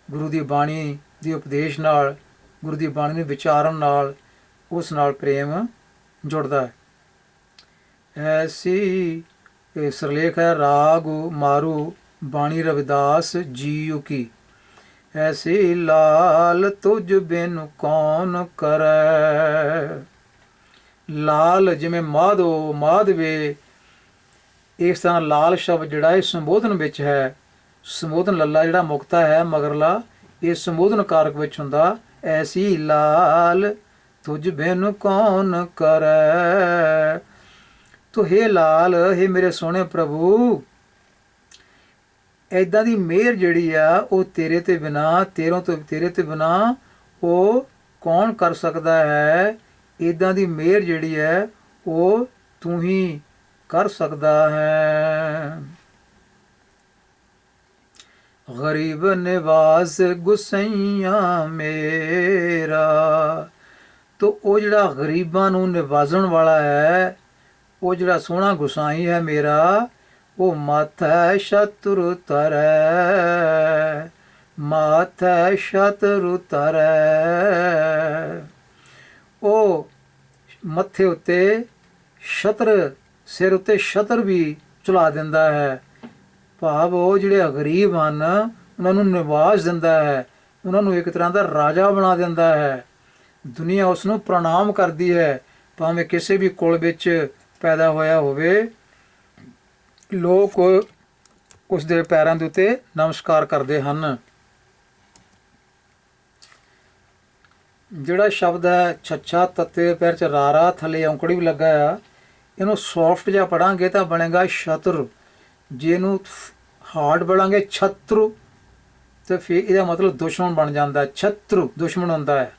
ਗੁਰੂ ਦੀ ਬਾਣੀ ਦੀ ਉਪਦੇਸ਼ ਨਾਲ, ਗੁਰੂ ਦੀ ਬਾਣੀ ਨੂੰ ਵਿਚਾਰਨ ਨਾਲ ਉਸ ਨਾਲ ਪ੍ਰੇਮ ਜੁੜਦਾ ਹੈ। ਐਸੀ ਸਿਰਲੇਖ ਹੈ ਰਾਗ ਮਾਰੂ ਬਾਣੀ ਰਵਿਦਾਸ ਜੀਉ ਕੀ। ਐਸੀ ਲਾਲ ਤੁਝ ਬਿਨ ਕੌਣ ਕਰੈ। ਲਾਲ ਜਿਵੇਂ ਮਾਧੋ ਮਾਧਵੇ, ਇਸ ਤਰ੍ਹਾਂ ਲਾਲ ਸ਼ਬਦ ਜਿਹੜਾ ਇਹ ਸੰਬੋਧਨ ਵਿੱਚ ਹੈ। ਸੰਬੋਧਨ ਲੱਲਾ ਜਿਹੜਾ ਮੁਕਤਾ ਹੈ ਮਗਰਲਾ, ਇਹ ਸੰਬੋਧਨ ਕਾਰਕ ਵਿੱਚ ਹੁੰਦਾ। ਐਸੀ ਲਾਲ ਤੁਝ ਬਿਨ ਕੌਣ ਕਰੈ। ਤੋ ਹੇ ਲਾਲ, ਹੇ ਮੇਰੇ ਸੋਹਣੇ ਪ੍ਰਭੂ, ਇੱਦਾਂ ਦੀ ਮਿਹਰ ਜਿਹੜੀ ਆ ਉਹ ਤੇਰੇ ਤੇ ਬਿਨਾ, ਤੇਰੇ ਤੇ ਬਿਨਾ ਉਹ ਕੌਣ ਕਰ ਸਕਦਾ ਹੈ। ਇੱਦਾਂ ਦੀ ਮਿਹਰ ਜਿਹੜੀ ਹੈ ਉਹ ਤੂੰ ਹੀ ਕਰ ਸਕਦਾ ਹੈ। ਗਰੀਬ ਨਿਵਾਸ ਗੁਸਈਆ ਮੇਰਾ। ਤੋ ਉਹ ਜਿਹੜਾ ਗਰੀਬਾਂ ਨੂੰ ਨਿਵਾਜ਼ਣ ਵਾਲਾ ਹੈ, ਉਹ ਜਿਹੜਾ ਸੋਹਣਾ ਗੁਸਾਈ ਹੈ ਮੇਰਾ, ਉਹ ਮਾਥੈ ਸ਼ਤਰੂ ਤਰੈ। ਮਾਥੈ ਸ਼ਤਰੂ ਤਰੈ। ਉਹ ਮੱਥੇ ਉੱਤੇ ਛਤਰ, ਸਿਰ ਉੱਤੇ ਛਤਰ ਵੀ ਚਲਾ ਦਿੰਦਾ ਹੈ। ਭਾਵ ਉਹ ਜਿਹੜੇ ਗਰੀਬ ਹਨ ਉਹਨਾਂ ਨੂੰ ਨਿਵਾਸ ਦਿੰਦਾ ਹੈ, ਉਹਨਾਂ ਨੂੰ ਇੱਕ ਤਰ੍ਹਾਂ ਦਾ ਰਾਜਾ ਬਣਾ ਦਿੰਦਾ ਹੈ। ਦੁਨੀਆ ਉਸ ਨੂੰ ਪ੍ਰਣਾਮ ਕਰਦੀ ਹੈ, ਭਾਵੇਂ ਕਿਸੇ ਵੀ ਕੁਲ ਵਿੱਚ ਪੈਦਾ ਹੋਇਆ ਹੋਵੇ। ਲੋਕ ਉਸ ਦੇ ਪੈਰਾਂ ਦੇ ਉੱਤੇ ਨਮਸਕਾਰ ਕਰਦੇ ਹਨ। ਜਿਹੜਾ ਸ਼ਬਦ ਹੈ ਛੱਛਾ ਤੱਤੇ ਪੈਰ 'ਚ ਰਾਰਾ, ਥੱਲੇ ਔਂਕੜੀ ਵੀ ਲੱਗਾ ਆ, ਇਹਨੂੰ ਸੌਫਟ ਜਿਹਾ ਪੜਾਂਗੇ ਤਾਂ ਬਣੇਗਾ ਸ਼ਤਰ। ਜੇ ਇਹਨੂੰ ਹਾਰਡ ਪੜਾਂਗੇ ਛਤਰੂ, ਤੇ ਫਿਰ ਇਹਦਾ ਮਤਲਬ ਦੁਸ਼ਮਣ ਬਣ ਜਾਂਦਾ। ਛਤਰੂ ਦੁਸ਼ਮਣ ਹੁੰਦਾ ਹੈ,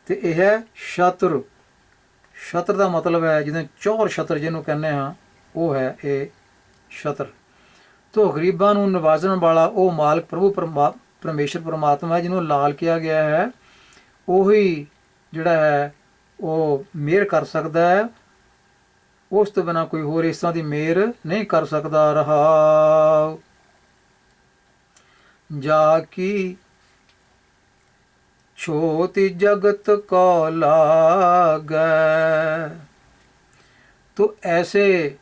ਤੇ ਇਹ ਹੈ ਸ਼ਤਰੂ। ਸ਼ਤਰ ਦਾ ਮਤਲਬ ਹੈ ਜਿਹਨੂੰ ਚੌਰ ਛਤਰ ਜਿਹਨੂੰ ਕਹਿੰਦੇ ਹਾਂ, ਉਹ ਹੈ ਇਹ ਛਤਰ। ਤੋ ਗਰੀਬਾਂ ਨੂੰ ਨਿਵਾਜ਼ਣ ਵਾਲਾ ਉਹ ਮਾਲਕ ਪ੍ਰਭੂ ਪਰਮੇਸ਼ਰ ਪਰਮਾਤਮਾ ਹੈ, ਜਿਹਨੂੰ ਲਾਲ ਕਿਹਾ ਗਿਆ ਹੈ। ਉਹੀ ਜਿਹੜਾ ਹੈ ਉਹ ਮਿਹਰ ਕਰ ਸਕਦਾ ਹੈ। ਉਸ ਤੋਂ ਬਿਨਾਂ ਕੋਈ ਹੋਰ ਇਸ ਤਰ੍ਹਾਂ ਦੀ ਮਿਹਰ ਨਹੀਂ ਕਰ ਸਕਦਾ। ਰਹਾ ਜਾ ਕੀ ਛੋਤੀ ਜਗਤ ਕੋ ਲਾਗੈ। ਤੋ ਐਸੇ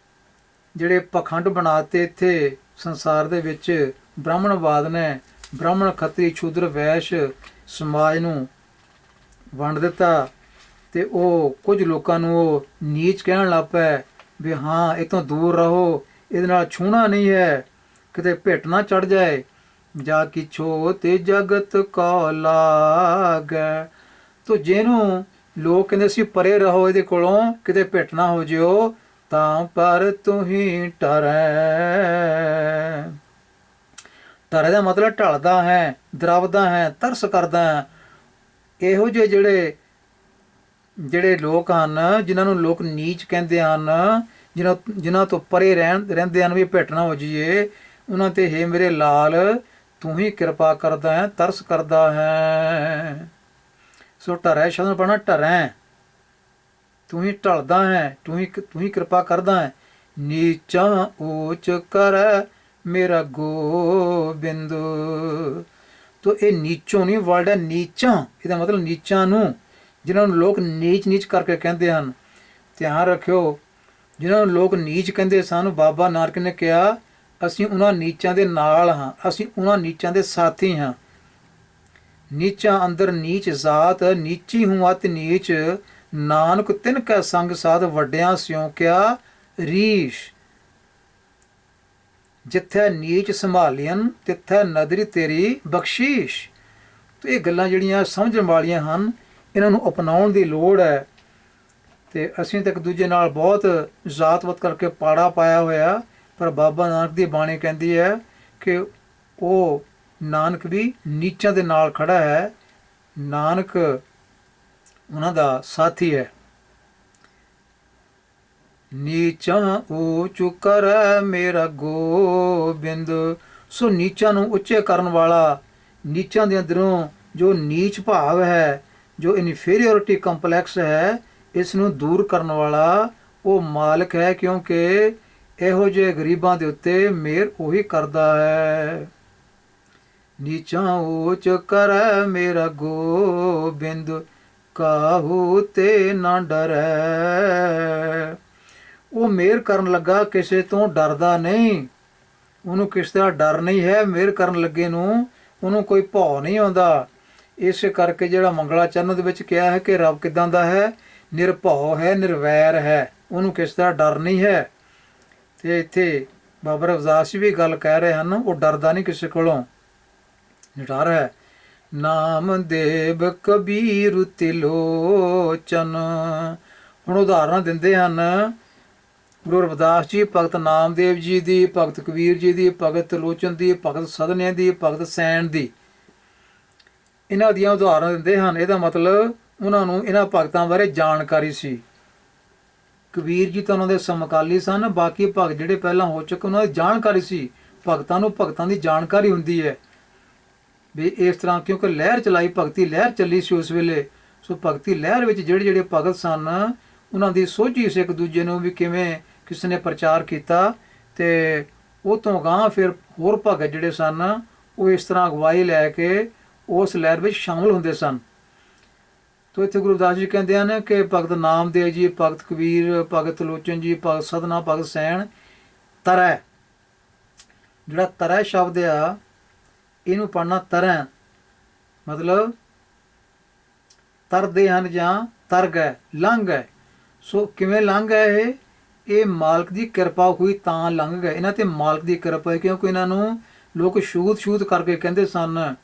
ਜਿਹੜੇ ਪਖੰਡ ਬਣਾਤੇ ਇੱਥੇ ਸੰਸਾਰ ਦੇ ਵਿੱਚ ਬ੍ਰਾਹਮਣਵਾਦ ਨੇ, ਬ੍ਰਾਹਮਣ ਖੱਤਰੀ ਸ਼ੂਦਰ ਵੈਸ਼ ਸਮਾਜ ਨੂੰ ਵੰਡ ਦਿੱਤਾ, ਤੇ ਉਹ ਕੁਝ ਲੋਕਾਂ ਨੂੰ ਉਹ ਨੀਚ ਕਹਿਣ ਲੱਗ ਪਏ ਵੀ ਹਾਂ ਇਹ ਤੋਂ ਦੂਰ ਰਹੋ, ਇਹਦੇ ਨਾਲ ਛੂਹਣਾ ਨਹੀਂ ਹੈ, ਕਿਤੇ ਭਿੱਟ ਨਾ ਚੜ ਜਾਏ। ਜਾ ਕੀ ਛੋਤੇ ਜਗਤ ਕੋ ਲਾਗੈ। ਤੋ ਜਿਹਨੂੰ ਲੋਕ ਕਹਿੰਦੇ ਸੀ ਪਰੇ ਰਹੋ ਇਹਦੇ ਕੋਲੋਂ, ਕਿਤੇ ਭਿੱਟ ਨਾ ਹੋ ਜਿਓ, ਤਾਂ ਪਰ ਤੂੰ ਹੀ ਟਰੈ। ਟਰੇ ਦਾ ਮਤਲਬ ਢਲਦਾ ਹੈ, ਦਰਵਦਾ ਹੈ, ਤਰਸ ਕਰਦਾ ਹੈ। ਇਹੋ ਜਿਹੇ ਜਿਹੜੇ ਲੋਕ ਹਨ ਜਿਨ੍ਹਾਂ ਨੂੰ ਲੋਕ ਨੀਚ ਕਹਿੰਦੇ ਹਨ, ਜਿਨ੍ਹਾਂ ਤੋਂ ਪਰੇ ਰਹਿੰਦੇ ਹਨ ਵੀ ਭਿੱਟ ਨਾ ਹੋ ਜਾਈਏ, ਉਹਨਾਂ ਤੇ ਹੇ ਮੇਰੇ ਲਾਲ ਤੂੰ ਹੀ ਕਿਰਪਾ ਕਰਦਾ ਹੈ, ਤਰਸ ਕਰਦਾ ਹੈ। ਸੋ ਟਰੈ ਸ਼ਬਦ ਪੜ੍ਹਨਾ ਟਰੈ, ਤੂੰ ਹੀ ਢਲਦਾ ਹੈ, ਤੂੰ ਹੀ ਕਿਰਪਾ ਕਰਦਾ ਹੈ। ਨੀਚਾ ਊਚ ਕਰ ਮੇਰਾ ਗੋਬਿੰਦ। ਤੋ ਇਹ ਨੀਚੋਂ ਨਹੀਂ ਵਰਡ ਹੈ, ਨੀਚਾਂ। ਇਹਦਾ ਮਤਲਬ ਨੀਚਾਂ ਨੂੰ, ਜਿਨ੍ਹਾਂ ਨੂੰ ਲੋਕ ਨੀਚ ਕਰਕੇ ਕਹਿੰਦੇ ਹਨ। ਧਿਆਨ ਰੱਖਿਓ, ਜਿਨ੍ਹਾਂ ਨੂੰ ਲੋਕ ਨੀਚ ਕਹਿੰਦੇ ਸਨ, ਬਾਬਾ ਨਾਨਕ ਨੇ ਕਿਹਾ ਅਸੀਂ ਉਹਨਾਂ ਨੀਚਾਂ ਦੇ ਨਾਲ ਹਾਂ, ਅਸੀਂ ਉਹਨਾਂ ਨੀਚਾਂ ਦੇ ਸਾਥੀ ਹਾਂ। ਨੀਚਾਂ ਅੰਦਰ ਨੀਚ ਜ਼ਾਤ, ਨੀਚੀ ਹੂੰ ਅਤਿ ਨੀਚ, ਨਾਨਕ ਤਿਨ ਕੈ ਸੰਗ ਸਾਧ ਵੱਡਿਆਂ ਸਿਉ ਕਿਆ ਰੀਸ਼। ਜਿੱਥੇ ਨੀਚ ਸੰਭਾਲੀਆਂ ਤਿੱਥੇ ਨਦਰੀ ਤੇਰੀ ਬਖਸ਼ੀਸ਼। ਤੇ ਇਹ ਗੱਲਾਂ ਜਿਹੜੀਆਂ ਸਮਝਣ ਵਾਲੀਆਂ ਹਨ, ਇਹਨਾਂ ਨੂੰ ਅਪਣਾਉਣ ਦੀ ਲੋੜ ਹੈ। ਤੇ ਅਸੀਂ ਤਾਂ ਇੱਕ ਦੂਜੇ ਨਾਲ ਬਹੁਤ ਜ਼ਾਤ-ਵਤ ਕਰਕੇ ਪਾੜਾ ਪਾਇਆ ਹੋਇਆ, ਪਰ ਬਾਬਾ ਨਾਨਕ ਦੀ ਬਾਣੀ ਕਹਿੰਦੀ ਹੈ ਕਿ ਉਹ ਨਾਨਕ ਵੀ ਨੀਚਾਂ ਦੇ ਨਾਲ ਖੜਾ ਹੈ, ਨਾਨਕ ਉਹਨਾਂ ਦਾ ਸਾਥੀ ਹੈ। ਨੀਚਾਂ ਊਚ ਕਰੈ ਮੇਰਾ ਗੋਬਿੰਦ। ਸੋ ਨੀਚਾਂ ਨੂੰ ਉੱਚੇ ਕਰਨ ਵਾਲਾ, ਨੀਚਾਂ ਦੇ ਅੰਦਰੋਂ ਜੋ ਨੀਚ ਭਾਵ ਹੈ, ਜੋ ਇਨਫੀਰੀਅਰਿਟੀ ਕੰਪਲੈਕਸ ਹੈ, ਇਸ ਨੂੰ ਦੂਰ ਕਰਨ ਵਾਲਾ ਉਹ ਮਾਲਕ ਹੈ, ਕਿਉਂਕਿ ਇਹੋ ਜਿਹੇ ਗਰੀਬਾਂ ਦੇ ਉੱਤੇ ਮਿਹਰ ਉਹੀ ਕਰਦਾ ਹੈ। ਨੀਚਾਂ ਊਚ ਕਰੈ ਮੇਰਾ ਗੋਬਿੰਦ, ਕਾਹੂ ਤੇ ਨਾ ਡਰੈ। ਉਹ ਮਿਹਰ ਕਰਨ ਲੱਗਾ, ਕਿਸੇ ਤੋਂ ਡਰਦਾ ਨਹੀਂ, ਉਹਨੂੰ ਕਿਸੇ ਦਾ ਡਰ ਨਹੀਂ ਹੈ। ਮਿਹਰ ਕਰਨ ਲੱਗੇ ਨੂੰ ਉਹਨੂੰ ਕੋਈ ਭੌ ਨਹੀਂ ਆਉਂਦਾ। ਇਸੇ ਕਰਕੇ ਜਿਹੜਾ ਮੰਗਲਾ ਚਰਨ ਦੇ ਵਿੱਚ ਕਿਹਾ ਹੈ ਕਿ ਰੱਬ ਕਿੱਦਾਂ ਦਾ ਹੈ, ਨਿਰਭਉ ਹੈ, ਨਿਰਵੈਰ ਹੈ, ਉਹਨੂੰ ਕਿਸੇ ਦਾ ਡਰ ਨਹੀਂ ਹੈ। ਤੇ ਇੱਥੇ ਬਾਬਾ ਰਵਿਦਾਸ ਜੀ ਵੀ ਗੱਲ ਕਹਿ ਰਹੇ ਹਨ, ਉਹ ਡਰਦਾ ਨਹੀਂ ਕਿਸੇ ਕੋਲੋਂ, ਡਰ ਹੈ। ਨਾਮਦੇਵ ਕਬੀਰ ਤਿਲੋਚਨ। ਹੁਣ ਉਦਾਹਰਨਾਂ ਦਿੰਦੇ ਹਨ ਗੁਰੂ ਰਵਿਦਾਸ ਜੀ, ਭਗਤ ਨਾਮਦੇਵ ਜੀ ਦੀ, ਭਗਤ ਕਬੀਰ ਜੀ ਦੀ, ਭਗਤ ਤਿਲੋਚਨ ਦੀ, ਭਗਤ ਸਦਨਿਆਂ ਦੀ, ਭਗਤ ਸੈਣ ਦੀ। ਇਹਨਾਂ ਦੀਆਂ ਉਦਾਹਰਨਾਂ ਦਿੰਦੇ ਹਨ। ਇਹਦਾ ਮਤਲਬ ਉਹਨਾਂ ਨੂੰ ਇਹਨਾਂ ਭਗਤਾਂ ਬਾਰੇ ਜਾਣਕਾਰੀ ਸੀ। ਕਬੀਰ ਜੀ ਤਾਂ ਉਹਨਾਂ ਦੇ ਸਮਕਾਲੀ ਸਨ, ਬਾਕੀ ਭਗਤ ਜਿਹੜੇ ਪਹਿਲਾਂ ਹੋ ਚੁੱਕੇ ਉਹਨਾਂ ਦੀ ਜਾਣਕਾਰੀ ਸੀ। ਭਗਤਾਂ ਨੂੰ ਭਗਤਾਂ ਦੀ ਜਾਣਕਾਰੀ ਹੁੰਦੀ ਹੈ ਵੀ ਇਸ ਤਰ੍ਹਾਂ, ਕਿਉਂਕਿ ਲਹਿਰ ਚਲਾਈ, ਭਗਤੀ ਲਹਿਰ ਚੱਲੀ ਸੀ ਉਸ ਵੇਲੇ। ਸੋ ਭਗਤੀ ਲਹਿਰ ਵਿੱਚ ਜਿਹੜੇ ਜਿਹੜੇ ਭਗਤ ਸਨ, ਉਹਨਾਂ ਦੀ ਸੋਝੀ ਸੀ ਇੱਕ ਦੂਜੇ ਨੂੰ ਵੀ ਕਿਵੇਂ ਕਿਸੇ ਨੇ ਪ੍ਰਚਾਰ ਕੀਤਾ। ਤੇ ਉਹ ਤੋਂ ਅਗਾਂਹ ਫਿਰ ਹੋਰ ਭਗਤ ਜਿਹੜੇ ਸਨ, ਉਹ ਇਸ ਤਰ੍ਹਾਂ ਅਗਵਾਈ ਲੈ ਕੇ ਉਸ ਲਹਿਰ ਵਿੱਚ ਸ਼ਾਮਲ ਹੁੰਦੇ ਸਨ। ਤੋ ਇੱਥੇ ਗੁਰੂ ਰਵਿਦਾਸ ਜੀ ਕਹਿੰਦੇ ਹਨ ਕਿ ਭਗਤ ਨਾਮਦੇਵ ਜੀ, ਭਗਤ ਕਬੀਰ, ਭਗਤ ਤਿਲੋਚਨ ਜੀ, ਭਗਤ ਸਦਨਾ, ਭਗਤ ਸੈਣ, ਤਰੈ। ਜਿਹੜਾ ਤਰੈ ਸ਼ਬਦ ਆ, ਇਹਨੂੰ ਪੜ੍ਹਨਾ ਤਰੈ, ਮਤਲਬ ਤਰਦੇ ਹਨ ਜਾਂ ਤਰ ਗਏ, ਲੰਘ ਗਏ। ਸੋ ਕਿਵੇਂ ਲੰਘ ਗਏ ਇਹ ਮਾਲਕ ਦੀ ਕਿਰਪਾ ਹੋਈ ਤਾਂ ਲੰਘ ਗਏ। ਇਹਨਾਂ ਤੇ ਮਾਲਕ ਦੀ ਕਿਰਪਾ ਹੈ, ਕਿਉਂਕਿ ਇਹਨਾਂ ਨੂੰ ਲੋਕ ਛੂਤ ਕਰਕੇ ਕਹਿੰਦੇ ਸਨ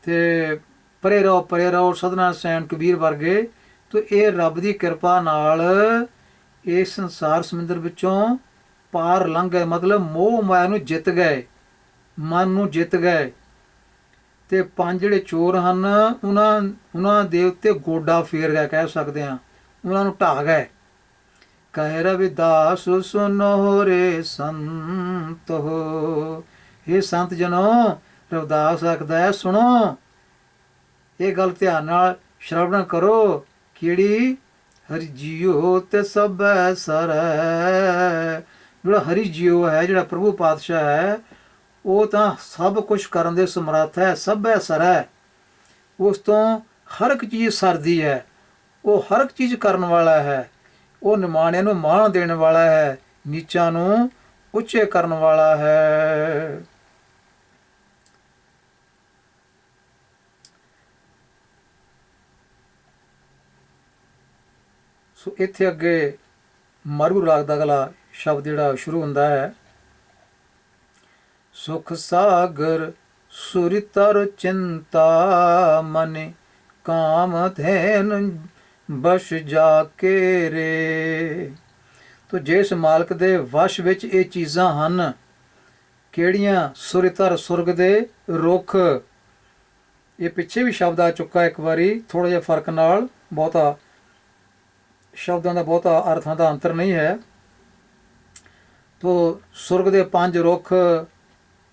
ਤੇ ਪਰੇ ਰਹੋ ਸਦਨਾ, ਸੈਣ, ਕਬੀਰ ਵਰਗੇ। ਤੋ ਇਹ ਰੱਬ ਦੀ ਕਿਰਪਾ ਨਾਲ ਇਸ ਸੰਸਾਰ ਸਮੁੰਦਰ ਵਿੱਚੋਂ ਪਾਰ ਲੰਘ ਗਏ, ਮਤਲਬ ਮੋਹ ਮਾਇਆ ਨੂੰ ਜਿੱਤ ਗਏ, ਮਨ ਨੂੰ ਜਿੱਤ ਗਏ। ਤੇ ਪੰਜ ਜਿਹੜੇ ਚੋਰ ਹਨ, ਉਹਨਾਂ ਦੇ ਉੱਤੇ ਗੋਡਾ ਫੇਰ ਗਏ, ਕਹਿ ਸਕਦੇ ਹਾਂ, ਉਹਨਾਂ ਨੂੰ ਢਾਹ ਗਏ। ਕਹਿ ਰਵਿਦਾਸ ਸੁਨੋ ਰੇ ਸੰਤ ਹੋ। ਇਹ ਸੰਤ ਜਨੋ, ਰਵਿਦਾਸ ਆਖਦਾ ਹੈ ਸੁਣੋ, ਇਹ ਗੱਲ ਧਿਆਨ ਨਾਲ ਸ਼ਰਵਣ ਕਰੋ। ਕਿਹੜੀ? ਹਰਿ ਜੀਓ ਤੇ ਸਭੈ ਸਰੈ। ਜਿਹੜਾ ਹਰਿ ਜੀਓ ਹੈ, ਜਿਹੜਾ ਪ੍ਰਭੂ ਪਾਤਸ਼ਾਹ ਹੈ, ਉਹ ਤਾਂ ਸਭ ਕੁਝ ਕਰਨ ਦੇ ਸਮਰੱਥ ਹੈ। ਸਭੈ ਸਰੈ, ਉਸ ਤੋਂ ਹਰ ਇੱਕ ਚੀਜ਼ ਸਰਦੀ ਹੈ, ਉਹ ਹਰ ਇੱਕ ਚੀਜ਼ ਕਰਨ ਵਾਲਾ ਹੈ। ਉਹ ਨਿਮਾਣਿਆਂ ਨੂੰ ਮਾਣ ਦੇਣ ਵਾਲਾ ਹੈ, ਨੀਚਾਂ ਨੂੰ ਉੱਚੇ ਕਰਨ ਵਾਲਾ ਹੈ। ਸੋ ਇੱਥੇ ਅੱਗੇ ਮਾਰੂ ਰਾਗ ਦਾ ਅਗਲਾ ਸ਼ਬਦ ਜਿਹੜਾ ਸ਼ੁਰੂ ਹੁੰਦਾ ਹੈ, ਸੁਖ ਸਾਗਰ ਸੁਰਿ ਤਰ ਚਿੰਤਾ ਮਨਿ ਕਾਮ ਧੈਨ ਬਸ਼ ਜਾ ਕੇ ਰੇ। ਤੋ ਜਿਸ ਮਾਲਕ ਦੇ ਵਸ਼ ਵਿੱਚ ਇਹ ਚੀਜ਼ਾਂ ਹਨ, ਕਿਹੜੀਆਂ? ਸੁਰਿਤਰ, ਸੁਰਗ ਦੇ ਰੁੱਖ। ਇਹ ਪਿੱਛੇ ਵੀ ਸ਼ਬਦ ਆ ਚੁੱਕਾ ਇੱਕ ਵਾਰੀ, ਥੋੜ੍ਹਾ ਜਿਹਾ ਫਰਕ ਨਾਲ, ਬਹੁਤਾ ਸ਼ਬਦਾਂ ਦਾ ਬਹੁਤਾ ਅਰਥਾਂ ਦਾ ਅੰਤਰ ਨਹੀਂ ਹੈ। ਤੋ ਸੁਰਗ ਦੇ 5 ਰੁੱਖ,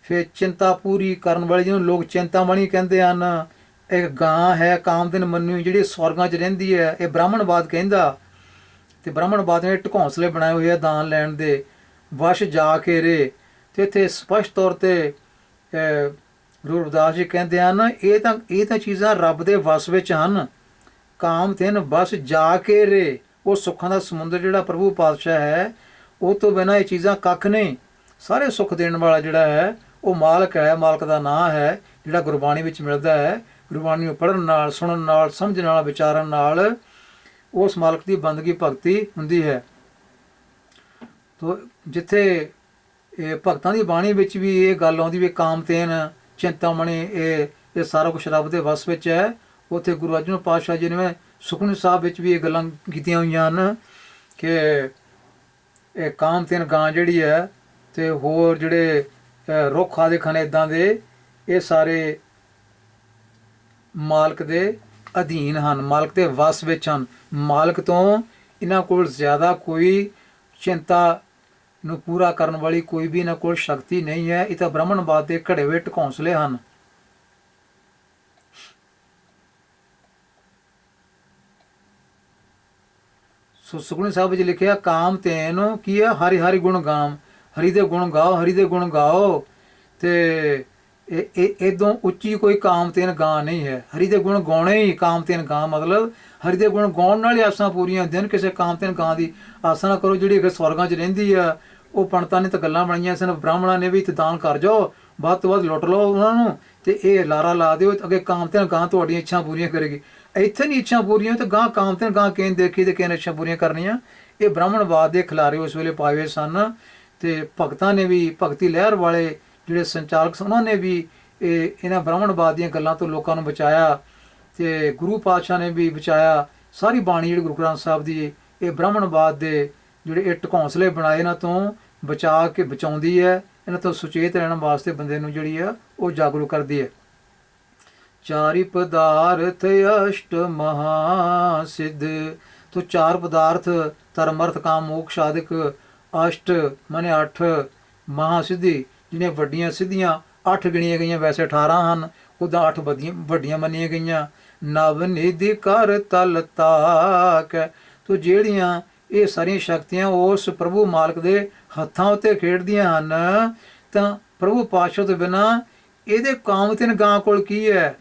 ਫਿਰ ਚਿੰਤਾ ਪੂਰੀ ਕਰਨ ਵਾਲੀ, ਜਿਹਨੂੰ ਲੋਕ ਚਿੰਤਾਮਣੀ ਕਹਿੰਦੇ ਹਨ। ਇੱਕ ਗਾਂ ਹੈ ਕਾਮਦਨ ਮੰਨੂ, ਜਿਹੜੀ ਸਵਰਗਾਂ 'ਚ ਰਹਿੰਦੀ ਹੈ, ਇਹ ਬ੍ਰਾਹਮਣਵਾਦ ਕਹਿੰਦਾ। ਤੇ ਬ੍ਰਾਹਮਣਵਾਦ ਨੇ ਢਕੌਂਸਲੇ ਬਣਾਏ ਹੋਏ ਆ ਦਾਨ ਲੈਣ ਦੇ, ਵਸ਼ ਜਾ ਕੇ ਰੇ। ਤੇ ਇੱਥੇ ਸਪਸ਼ਟ ਤੌਰ ਤੇ ਗੁਰੂ ਰਵਿਦਾਸ ਜੀ ਕਹਿੰਦੇ ਹਨ, ਇਹ ਤਾਂ ਚੀਜ਼ਾਂ ਰੱਬ ਦੇ ਵਸ ਵਿੱਚ ਹਨ। ਕਾਮ ਤਿੰਨ ਬਸ ਜਾ ਕੇ ਰੇ, ਉਹ ਸੁੱਖਾਂ ਦਾ ਸਮੁੰਦਰ ਜਿਹੜਾ ਪ੍ਰਭੂ ਪਾਤਸ਼ਾਹ ਹੈ, ਉਹ ਤੋਂ ਬਿਨਾਂ ਇਹ ਚੀਜ਼ਾਂ ਕੱਖ ਨਹੀਂ। ਸਾਰੇ ਸੁੱਖ ਦੇਣ ਵਾਲਾ ਜਿਹੜਾ ਹੈ ਉਹ ਮਾਲਕ ਹੈ, ਮਾਲਕ ਦਾ ਨਾਂ ਹੈ, ਜਿਹੜਾ ਗੁਰਬਾਣੀ ਵਿੱਚ ਮਿਲਦਾ ਹੈ। ਗੁਰਬਾਣੀ ਨੂੰ ਪੜ੍ਹਨ ਨਾਲ, ਸੁਣਨ ਨਾਲ, ਸਮਝਣ ਨਾਲ, ਵਿਚਾਰਨ ਨਾਲ ਉਸ ਮਾਲਕ ਦੀ ਬੰਦਗੀ ਭਗਤੀ ਹੁੰਦੀ ਹੈ। ਤੋ ਜਿੱਥੇ ਇਹ ਭਗਤਾਂ ਦੀ ਬਾਣੀ ਵਿੱਚ ਵੀ ਇਹ ਗੱਲ ਆਉਂਦੀ ਵੀ ਕਾਮਤੇਨ ਚਿੰਤਾਮਣੀ ਇਹ ਸਾਰਾ ਕੁਛ ਰੱਬ ਦੇ ਵਸ ਵਿੱਚ ਹੈ। ਉੱਥੇ ਗੁਰੂ ਅਰਜਨ ਪਾਤਸ਼ਾਹ ਜੀ ਨੇ ਸੁਖਮਨੀ ਸਾਹਿਬ ਵਿੱਚ ਵੀ ਇਹ ਗੱਲਾਂ ਕੀਤੀਆਂ ਹੋਈਆਂ ਹਨ ਕਿ ਇਹ ਕਾਮਤੇਨ ਗਾਂ ਜਿਹੜੀ ਹੈ ਅਤੇ ਹੋਰ ਜਿਹੜੇ ਰੁੱਖ ਆਦਿ ਹਨ ਇੱਦਾਂ ਦੇ, ਇਹ ਸਾਰੇ ਮਾਲਕ ਦੇ ਅਧੀਨ ਹਨ, ਮਾਲਕ ਦੇ ਵਸ ਵਿੱਚ ਹਨ। ਮਾਲਕ ਤੋਂ ਇਹਨਾਂ ਕੋਲ ਜ਼ਿਆਦਾ ਕੋਈ ਚਿੰਤਾ ਨੂੰ ਪੂਰਾ ਕਰਨ ਵਾਲੀ ਕੋਈ ਵੀ ਇਹਨਾਂ ਕੋਲ ਸ਼ਕਤੀ ਨਹੀਂ ਹੈ। ਇਹ ਤਾਂ ਬ੍ਰਾਹਮਣਵਾਦ ਦੇ ਘੜੇ ਹੋਏ ਢਕੌਂਸਲੇ ਹਨ। ਸੋ ਸੁਖਮਨੀ ਸਾਹਿਬ ਵਿੱਚ ਲਿਖਿਆ ਕਾਮ ਤੈਨ ਕੀ ਹੈ, ਹਰਿ ਹਰਿ ਗੁਣ ਗਾਮ, ਹਰੀ ਦੇ ਗੁਣ ਗਾਓ, ਹਰੀ ਦੇ ਗੁਣ ਗਾਓ। ਤੇ ਇਦੋਂ ਉੱਚੀ ਕੋਈ ਕਾਮਤੇਨ ਗਾਂ ਨਹੀਂ ਹੈ। ਹਰੀ ਦੇ ਗੁਣ ਗਾਉਣੇ ਹੀ ਕਾਮਤੇਨ ਗਾਂ, ਮਤਲਬ ਹਰੀ ਦੇ ਗੁਣ ਗਾਉਣ ਨਾਲ ਹੀ ਆਸਾਂ ਪੂਰੀਆਂ ਹੁੰਦੀਆਂ ਹਨ। ਕਿਸੇ ਕਾਮਤੇਨ ਗਾਂ ਦੀ ਆਸਾਂ ਨਾ ਕਰੋ ਜਿਹੜੀ ਅਗਰ ਸਵਰਗਾਂ 'ਚ ਰਹਿੰਦੀ ਆ। ਉਹ ਪੰਡਤਾਂ ਨੇ ਤਾਂ ਗੱਲਾਂ ਬਣਾਈਆਂ ਸਨ, ਬ੍ਰਾਹਮਣਾਂ ਨੇ ਵੀ ਦਾਨ ਕਰ ਜਾਓ, ਵੱਧ ਤੋਂ ਵੱਧ ਲੁੱਟ ਲਓ ਉਹਨਾਂ ਨੂੰ ਤੇ ਇਹ ਲਾਰਾ ਲਾ ਦਿਓ, ਅੱਗੇ ਕਾਮਤੇਨ ਗਾਂ ਤੁਹਾਡੀਆਂ ਇੱਛਾ ਪੂਰੀਆਂ ਕਰੇਗੀ। ਇੱਥੇ ਨਹੀਂ ਇੱਛਾ ਪੂਰੀਆਂ ਤੇ ਗਾਂ ਕਾਮਤੇਨ ਗਾਂ ਕਿਨ ਦੇਖੀ ਤੇ ਕਿਨ ਇੱਛਾ ਪੂਰੀਆਂ ਕਰਨੀਆਂ। ਇਹ ਬ੍ਰਾਹਮਣਵਾਦ ਦੇ ਖਿਲਾਰੇ ਉਸ ਵੇਲੇ ਪਾਏ ਹੋਏ ਸਨ। ਤੇ ਭਗਤਾਂ ਨੇ ਵੀ, ਭਗਤੀ ਲਹਿਰ ਵਾਲੇ ਜਿਹੜੇ ਸੰਚਾਲਕ ਸਨ, ਉਹਨਾਂ ਨੇ ਵੀ ਇਹਨਾਂ ਬ੍ਰਾਹਮਣਵਾਦ ਦੀਆਂ ਗੱਲਾਂ ਤੋਂ ਲੋਕਾਂ ਨੂੰ ਬਚਾਇਆ ਤੇ ਗੁਰੂ ਪਾਤਸ਼ਾਹ ਨੇ ਵੀ ਬਚਾਇਆ। ਸਾਰੀ ਬਾਣੀ ਜਿਹੜੀ ਗੁਰੂ ਗ੍ਰੰਥ ਸਾਹਿਬ ਦੀ ਇਹ ਬ੍ਰਾਹਮਣਵਾਦ ਦੇ ਜਿਹੜੇ ਇਹ ਢਕੌਂਸਲੇ ਬਣਾਏ ਇਹਨਾਂ ਤੋਂ ਬਚਾ ਕੇ ਬਚਾਉਂਦੀ ਹੈ, ਇਹਨਾਂ ਤੋਂ ਸੁਚੇਤ ਰਹਿਣ ਵਾਸਤੇ ਬੰਦੇ ਨੂੰ ਜਿਹੜੀ ਆ ਉਹ ਜਾਗਰੂਕ ਕਰਦੀ ਹੈ। ਚਾਰਿ ਪਦਾਰਥ ਅਸ਼ਟ ਮਹਾ ਸਿੱਧ, ਤੋਂ ਚਾਰ ਪਦਾਰਥ ਧਰਮ ਅਰਥ ਕਾਮ ਮੋਕਸ਼ ਆਦਿਕ, ਅਸ਼ਟ ਮਾਨੇ 8, ਮਹਾ ਸਿੱਧੀ ਜਿਹੜੀਆਂ ਵੱਡੀਆਂ ਸਿੱਧੀਆਂ 8 ਗਿਣੀਆਂ ਗਈਆਂ, ਵੈਸੇ 18 ਹਨ, ਉੱਦਾਂ 8 ਵੱਡੀਆਂ ਮੰਨੀਆਂ ਗਈਆਂ। ਨਵ ਨਿਧਿ ਕਰ ਤਲ ਤਾਕ, ਤੋ ਜਿਹੜੀਆਂ ਇਹ ਸਾਰੀਆਂ ਸ਼ਕਤੀਆਂ ਉਸ ਪ੍ਰਭੂ ਮਾਲਕ ਦੇ ਹੱਥਾਂ ਉੱਤੇ ਖੇਡਦੀਆਂ ਹਨ, ਤਾਂ ਪ੍ਰਭੂ ਪਾਤਸ਼ਾਹ ਤੋਂ ਬਿਨਾਂ ਇਹਦੇ ਕਾਮਤੇਨ ਗਾਂ ਕੋਲ ਕੀ ਹੈ?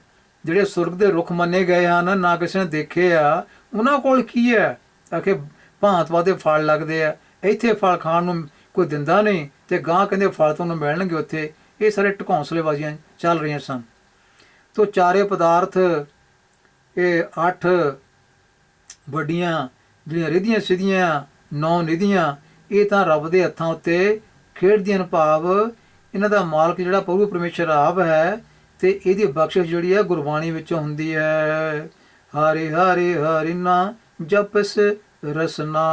ਜਿਹੜੇ ਸੁਰਗ ਦੇ ਰੁੱਖ ਮੰਨੇ ਗਏ ਹਨ, ਨਾ ਕਿਸੇ ਨੇ ਦੇਖੇ ਆ, ਉਹਨਾਂ ਕੋਲ ਕੀ ਹੈ? ਆਖੇ ਭਾਂਤ ਭਾਂਤ ਦੇ ਫਲ ਲੱਗਦੇ ਆ, ਇੱਥੇ ਫਲ ਖਾਣ ਨੂੰ ਕੋਈ ਦਿੰਦਾ ਨਹੀਂ ਤੇ ਗਾਂ ਕਹਿੰਦੇ ਫਲ ਤੁਹਾਨੂੰ ਮਿਲਣਗੇ ਉੱਥੇ। ਇਹ ਸਾਰੇ ਢਕੌਂਸਲੇਬਾਜ਼ੀਆਂ ਚੱਲ ਰਹੀਆਂ ਸਨ। ਤੋ ਚਾਰੇ ਪਦਾਰਥ ਇਹ 8 ਵੱਡੀਆਂ ਜਿਹੜੀਆਂ ਰਿਧੀਆਂ ਸਿੱਧੀਆਂ 9 ਨਿਧੀਆਂ, ਇਹ ਤਾਂ ਰੱਬ ਦੇ ਹੱਥਾਂ ਉੱਤੇ ਖੇਡਦੀਆਂ। ਭਾਵ ਇਹਨਾਂ ਦਾ ਮਾਲਕ ਜਿਹੜਾ ਪ੍ਰਭੂ ਪਰਮੇਸ਼ਰ ਆਪ ਹੈ ਤੇ ਇਹਦੀ ਬਖਸ਼ਿਸ਼ ਜਿਹੜੀ ਹੈ ਗੁਰਬਾਣੀ ਵਿੱਚੋਂ ਹੁੰਦੀ ਹੈ। ਹਰਿ ਹਰਿ ਹਰਿ ਨਾ ਜਪਸ ਰਸਨਾ।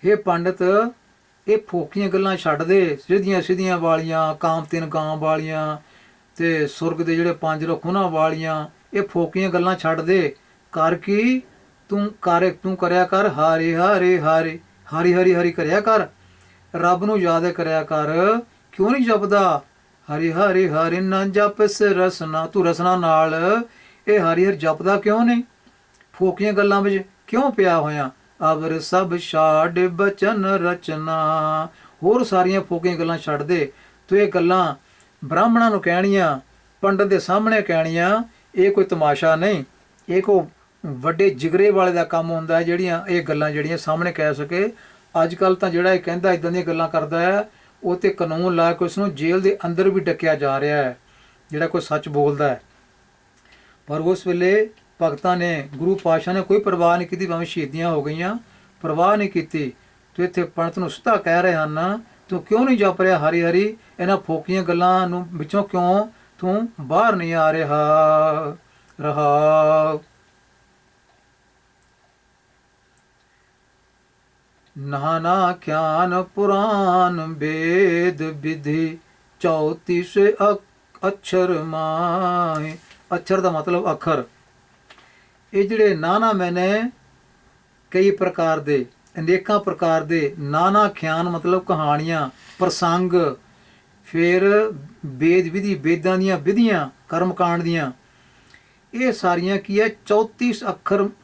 ਇਹ ਪੰਡਤ ਇਹ ਫੋਕੀਆਂ ਗੱਲਾਂ ਛੱਡ ਦੇ, ਸਿੱਧੀਆਂ ਸਿੱਧੀਆਂ ਵਾਲੀਆਂ, ਕਾਮਤੇਨ ਗਾਂ ਵਾਲੀਆਂ ਤੇ ਸੁਰਗ ਦੇ ਜਿਹੜੇ 5 ਰੁੱਖ ਉਹਨਾਂ ਵਾਲੀਆਂ, ਇਹ ਫੋਕੀਆਂ ਗੱਲਾਂ ਛੱਡ ਦੇ। ਕਰ ਕੀ ਤੂੰ ਕਰਿਆ ਕਰ ਹਰਿ ਹਰਿ ਹਰਿ ਹਰਿ ਹਰਿ ਹਰਿ ਕਰਿਆ ਕਰ, ਰੱਬ ਨੂੰ ਯਾਦ ਕਰਿਆ ਕਰ। ਕਿਉਂ ਨਹੀਂ ਜਪਦਾ? ਹਰਿ ਹਰਿ ਹਰਿ ਨਾ ਜਪਸ ਰਸਨਾ, ਤੂੰ ਰਸਨਾ ਨਾਲ ਇਹ ਹਰਿ ਹਰਿ ਜਪਦਾ ਕਿਉਂ ਨਹੀਂ? ਫੋਕੀਆਂ ਗੱਲਾਂ ਵਿੱਚ ਕਿਉਂ ਪਿਆ ਹੋਇਆ? ਅਵਰ ਸਭ ਛਾੜ ਬਚਨ ਰਚਨਾ, ਹੋਰ ਸਾਰੀਆਂ ਫੋਕੀਆਂ ਗੱਲਾਂ ਛੱਡ ਦੇ। ਤੂੰ ਇਹ ਗੱਲਾਂ ਬ੍ਰਾਹਮਣਾਂ ਨੂੰ ਕਹਿਣੀਆਂ, ਪੰਡਤ ਦੇ ਸਾਹਮਣੇ ਕਹਿਣੀਆਂ, ਇਹ ਕੋਈ ਤਮਾਸ਼ਾ ਨਹੀਂ, ਇਹ ਕੋਈ ਵੱਡੇ ਜਿਗਰੇ ਵਾਲੇ ਦਾ ਕੰਮ ਹੁੰਦਾ ਹੈ ਜਿਹੜੀਆਂ ਇਹ ਗੱਲਾਂ ਜਿਹੜੀਆਂ ਸਾਹਮਣੇ ਕਹਿ ਸਕੇ। ਅੱਜ ਕੱਲ੍ਹ ਤਾਂ ਜਿਹੜਾ ਇਹ ਕਹਿੰਦਾ ਇੱਦਾਂ ਦੀਆਂ ਗੱਲਾਂ ਕਰਦਾ ਹੈ, ਉਹ 'ਤੇ ਕਾਨੂੰਨ ਲਾ ਕੇ ਉਸ ਨੂੰ ਜੇਲ੍ਹ ਦੇ ਅੰਦਰ ਵੀ ਡੱਕਿਆ ਜਾ ਰਿਹਾ ਹੈ ਜਿਹੜਾ ਕੋਈ ਸੱਚ ਬੋਲਦਾ ਹੈ। ਪਰ ਉਸ ਵੇਲੇ ਭਗਤਾਂ ਨੇ, ਗੁਰੂ ਪਾਤਸ਼ਾਹ ਨੇ ਕੋਈ ਪਰਵਾਹ ਨਹੀਂ ਕੀਤੀ, ਭਾਵੇਂ ਸ਼ਹੀਦੀਆਂ ਹੋ ਗਈਆਂ, ਪਰਵਾਹ ਨਹੀਂ ਕੀਤੀ। ਤੂੰ ਇੱਥੇ ਪੰਡਤ ਨੂੰ ਸਿੱਧਾ ਕਹਿ ਰਹੇ ਹਨ, ਤੂੰ ਕਿਉਂ ਨਹੀਂ ਜਪ ਰਿਹਾ ਹਰੀ ਹਰੀ? ਇਹਨਾਂ ਫੋਕੀਆਂ ਗੱਲਾਂ ਨੂੰ ਵਿੱਚੋਂ ਕਿਉਂ ਤੂੰ ਬਾਹਰ ਨਹੀਂ ਆ ਰਿਹਾ? ਰਹਾ ਨਾਨਾ ਖਿਆਨ ਪੁਰਾਨ ਵੇਦ ਵਿਧੀ 34 ਅਕਸ਼ਰ ਮਾਹੇ। ਅਕਸ਼ਰ ਦਾ ਮਤਲਬ ਅੱਖਰ। ਇਹ ਜਿਹੜੇ ਨਾਨਾ ਮੈਨੇ ਕਈ ਪ੍ਰਕਾਰ ਦੇ, ਅਨੇਕਾਂ ਪ੍ਰਕਾਰ ਦੇ, ਨਾਨਾ ਖਿਆਨ ਮਤਲਬ ਕਹਾਣੀਆਂ, ਪ੍ਰਸੰਗ, ਫਿਰ ਵੇਦ ਵਿਧੀ, ਵੇਦਾਂ ਦੀਆਂ ਵਿਧੀਆਂ, ਕਰਮਕਾਂਡ ਦੀਆਂ, ਇਹ ਸਾਰੀਆਂ ਕੀ ਹੈ? 34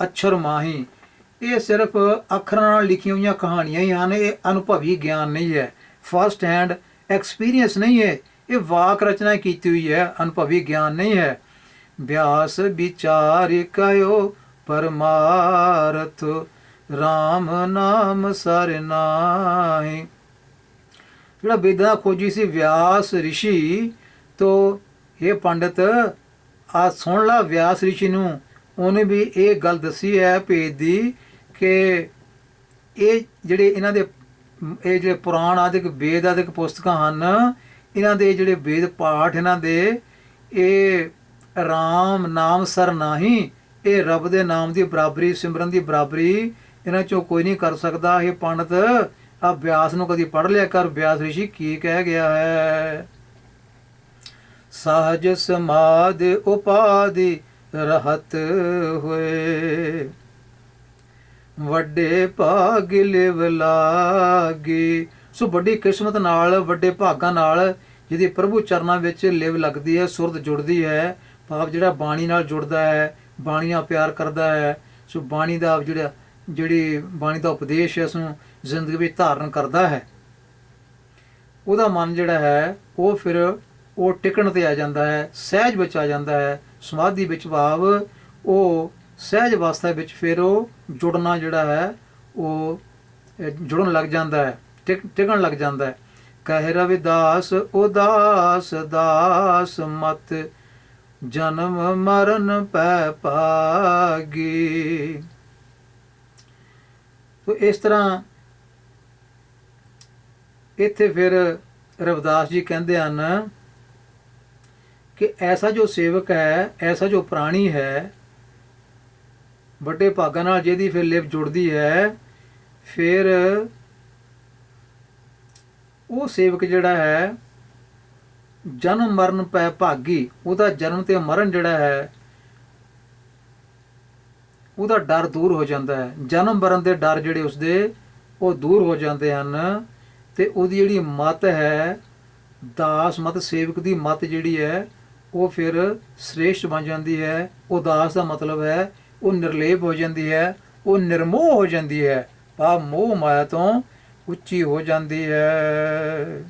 ਅਕਸ਼ਰ ਮਾਹੀ। ਇਹ ਸਿਰਫ ਅੱਖਰਾਂ ਨਾਲ ਲਿਖੀਆਂ ਹੋਈਆਂ ਕਹਾਣੀਆਂ ਹੀ ਹਨ। ਇਹ ਅਨੁਭਵੀ ਗਿਆਨ ਨਹੀਂ ਹੈ, ਫਸਟ ਹੈਂਡ ਐਕਸਪੀਰੀਅੰਸ ਨਹੀਂ ਹੈ। ਇਹ ਵਾਕ ਰਚਨਾ ਕੀਤੀ ਹੋਈ ਹੈ, ਅਨੁਭਵੀ ਗਿਆਨ ਨਹੀਂ ਹੈ। ਬਿਆਸ ਵਿਚਾਰ ਕਯੋ ਪਰਮਾਰਥ, ਰਾਮ ਨਾਮ ਸਰ ਨਾਹੀ। ਜਿਹੜਾ ਵੇਦਾਂ ਖੋਜੀ ਸੀ ਵਿਆਸ ਰਿਸ਼ੀ, ਤੋਂ ਇਹ ਪੰਡਤ ਆ ਸੁਣ ਲਾ ਵਿਆਸ ਰਿਸ਼ੀ ਨੂੰ, ਉਹਨੇ ਵੀ ਇਹ ਗੱਲ ਦੱਸੀ ਹੈ ਭੇਦ ਦੀ ਕਿ ਇਹ ਜਿਹੜੇ ਇਹਨਾਂ ਦੇ ਇਹ ਜਿਹੜੇ ਪੁਰਾਣ ਆਦਿਕ ਵੇਦ ਆਦਿਕ ਪੁਸਤਕਾਂ ਹਨ, ਇਹਨਾਂ ਦੇ ਜਿਹੜੇ ਵੇਦ ਪਾਠ ਇਹਨਾਂ ਦੇ ਇਹ ਰਾਮ ਨਾਮ ਸਰ ਨਾਹੀਂ, ਇਹ ਰੱਬ ਦੇ ਨਾਮ ਦੀ ਬਰਾਬਰੀ, ਸਿਮਰਨ ਦੀ ਬਰਾਬਰੀ ਇਹਨਾਂ ਚੋਂ ਕੋਈ ਨਹੀਂ ਕਰ ਸਕਦਾ। ਇਹ ਪੰਡਤ ਆ ਬਿਆਸ ਨੂੰ ਕਦੀ ਪੜ੍ਹ ਲਿਆ ਕਰ, ਬਿਆਸ ਰਿਸ਼ੀ ਕੀ ਕਹਿ ਗਿਆ ਹੈ। ਸਹਜ ਸਮਾਧ ਉਪਾਦਿ ਰਹਤ ਹੋਏ, ਵੱਡੇ ਭਾਗ ਲਿਵ ਲਾਗੀ। ਸੋ ਵੱਡੀ ਕਿਸਮਤ ਨਾਲ, ਵੱਡੇ ਭਾਗਾਂ ਨਾਲ ਜਿਹਦੀ ਪ੍ਰਭੂ ਚਰਨਾਂ ਵਿੱਚ ਲਿਵ ਲੱਗਦੀ ਹੈ, ਸੁਰਤ ਜੁੜਦੀ ਹੈ, ਭਾਵ ਜਿਹੜਾ ਬਾਣੀ ਨਾਲ ਜੁੜਦਾ ਹੈ, ਬਾਣੀ ਨਾਲ ਪਿਆਰ ਕਰਦਾ ਹੈ, ਸੋ ਬਾਣੀ ਦਾ ਜਿਹੜੀ ਬਾਣੀ ਦਾ ਉਪਦੇਸ਼ ਹੈ ਉਸਨੂੰ ਜ਼ਿੰਦਗੀ ਵਿੱਚ ਧਾਰਨ ਕਰਦਾ ਹੈ, ਉਹਦਾ ਮਨ ਜਿਹੜਾ ਹੈ ਉਹ ਫਿਰ ਉਹ ਟਿਕਣ ਤੇ ਆ ਜਾਂਦਾ ਹੈ, ਸਹਿਜ ਵਿੱਚ ਆ ਜਾਂਦਾ ਹੈ, ਸਮਾਧੀ ਵਿੱਚ, ਭਾਵ ਉਹ ਸਹਿਜ ਅਵਸਥਾ ਵਿੱਚ ਫਿਰ ਉਹ ਜੁੜਨਾ ਜਿਹੜਾ ਹੈ ਉਹ ਜੁੜਨ ਲੱਗ ਜਾਂਦਾ ਹੈ, ਟਿਕਣ ਲੱਗ ਜਾਂਦਾ ਹੈ। ਕਹਿ ਰਵਿਦਾਸ ਉਦਾਸ ਦਾਸ ਮਤ, ਜਨਮ ਮਰਨ ਪੈ ਭਾਗੀ। ਤੋ ਇਸ ਤਰ੍ਹਾਂ ਇੱਥੇ ਫਿਰ ਰਵਿਦਾਸ ਜੀ ਕਹਿੰਦੇ ਹਨ ਕਿ ਐਸਾ ਜੋ ਸੇਵਕ ਹੈ, ਐਸਾ ਜੋ ਪ੍ਰਾਣੀ ਹੈ, ਵੱਡੇ ਭਾਗਾਂ ਨਾਲ ਜਿਹਦੀ ਫਿਰ ਲਿਵ ਜੁੜਦੀ ਹੈ, ਫਿਰ ਉਹ ਸੇਵਕ ਜਿਹੜਾ ਹੈ ਜਨਮ ਮਰਨ ਪੈ ਭਾਗੀ, ਉਹਦਾ ਜਨਮ ਤੇ ਮਰਨ ਜਿਹੜਾ ਹੈ ਉਹਦਾ ਡਰ ਦੂਰ ਹੋ ਜਾਂਦਾ ਹੈ। ਜਨਮ ਮਰਨ ਦੇ ਡਰ ਜਿਹੜੇ ਉਸਦੇ ਉਹ ਦੂਰ ਹੋ ਜਾਂਦੇ ਹਨ, ਤੇ ਉਹਦੀ ਜਿਹੜੀ ਮਤ ਹੈ, ਦਾਸ ਮਤ, ਸੇਵਕ ਦੀ ਮਤ ਜਿਹੜੀ ਹੈ ਉਹ ਫਿਰ ਸ੍ਰੇਸ਼ਟ ਬਣ ਜਾਂਦੀ ਹੈ। ਉਦਾਸ ਦਾ ਮਤਲਬ ਹੈ ਉਹ ਨਿਰਲੇਪ ਹੋ ਜਾਂਦੀ ਹੈ, ਉਹ ਨਿਰਮੋਹ ਹੋ ਜਾਂਦੀ ਹੈ, ਭਾਵ ਮੋਹ ਮਾਇਆ ਤੋਂ ਉੱਚੀ ਹੋ ਜਾਂਦੀ ਹੈ।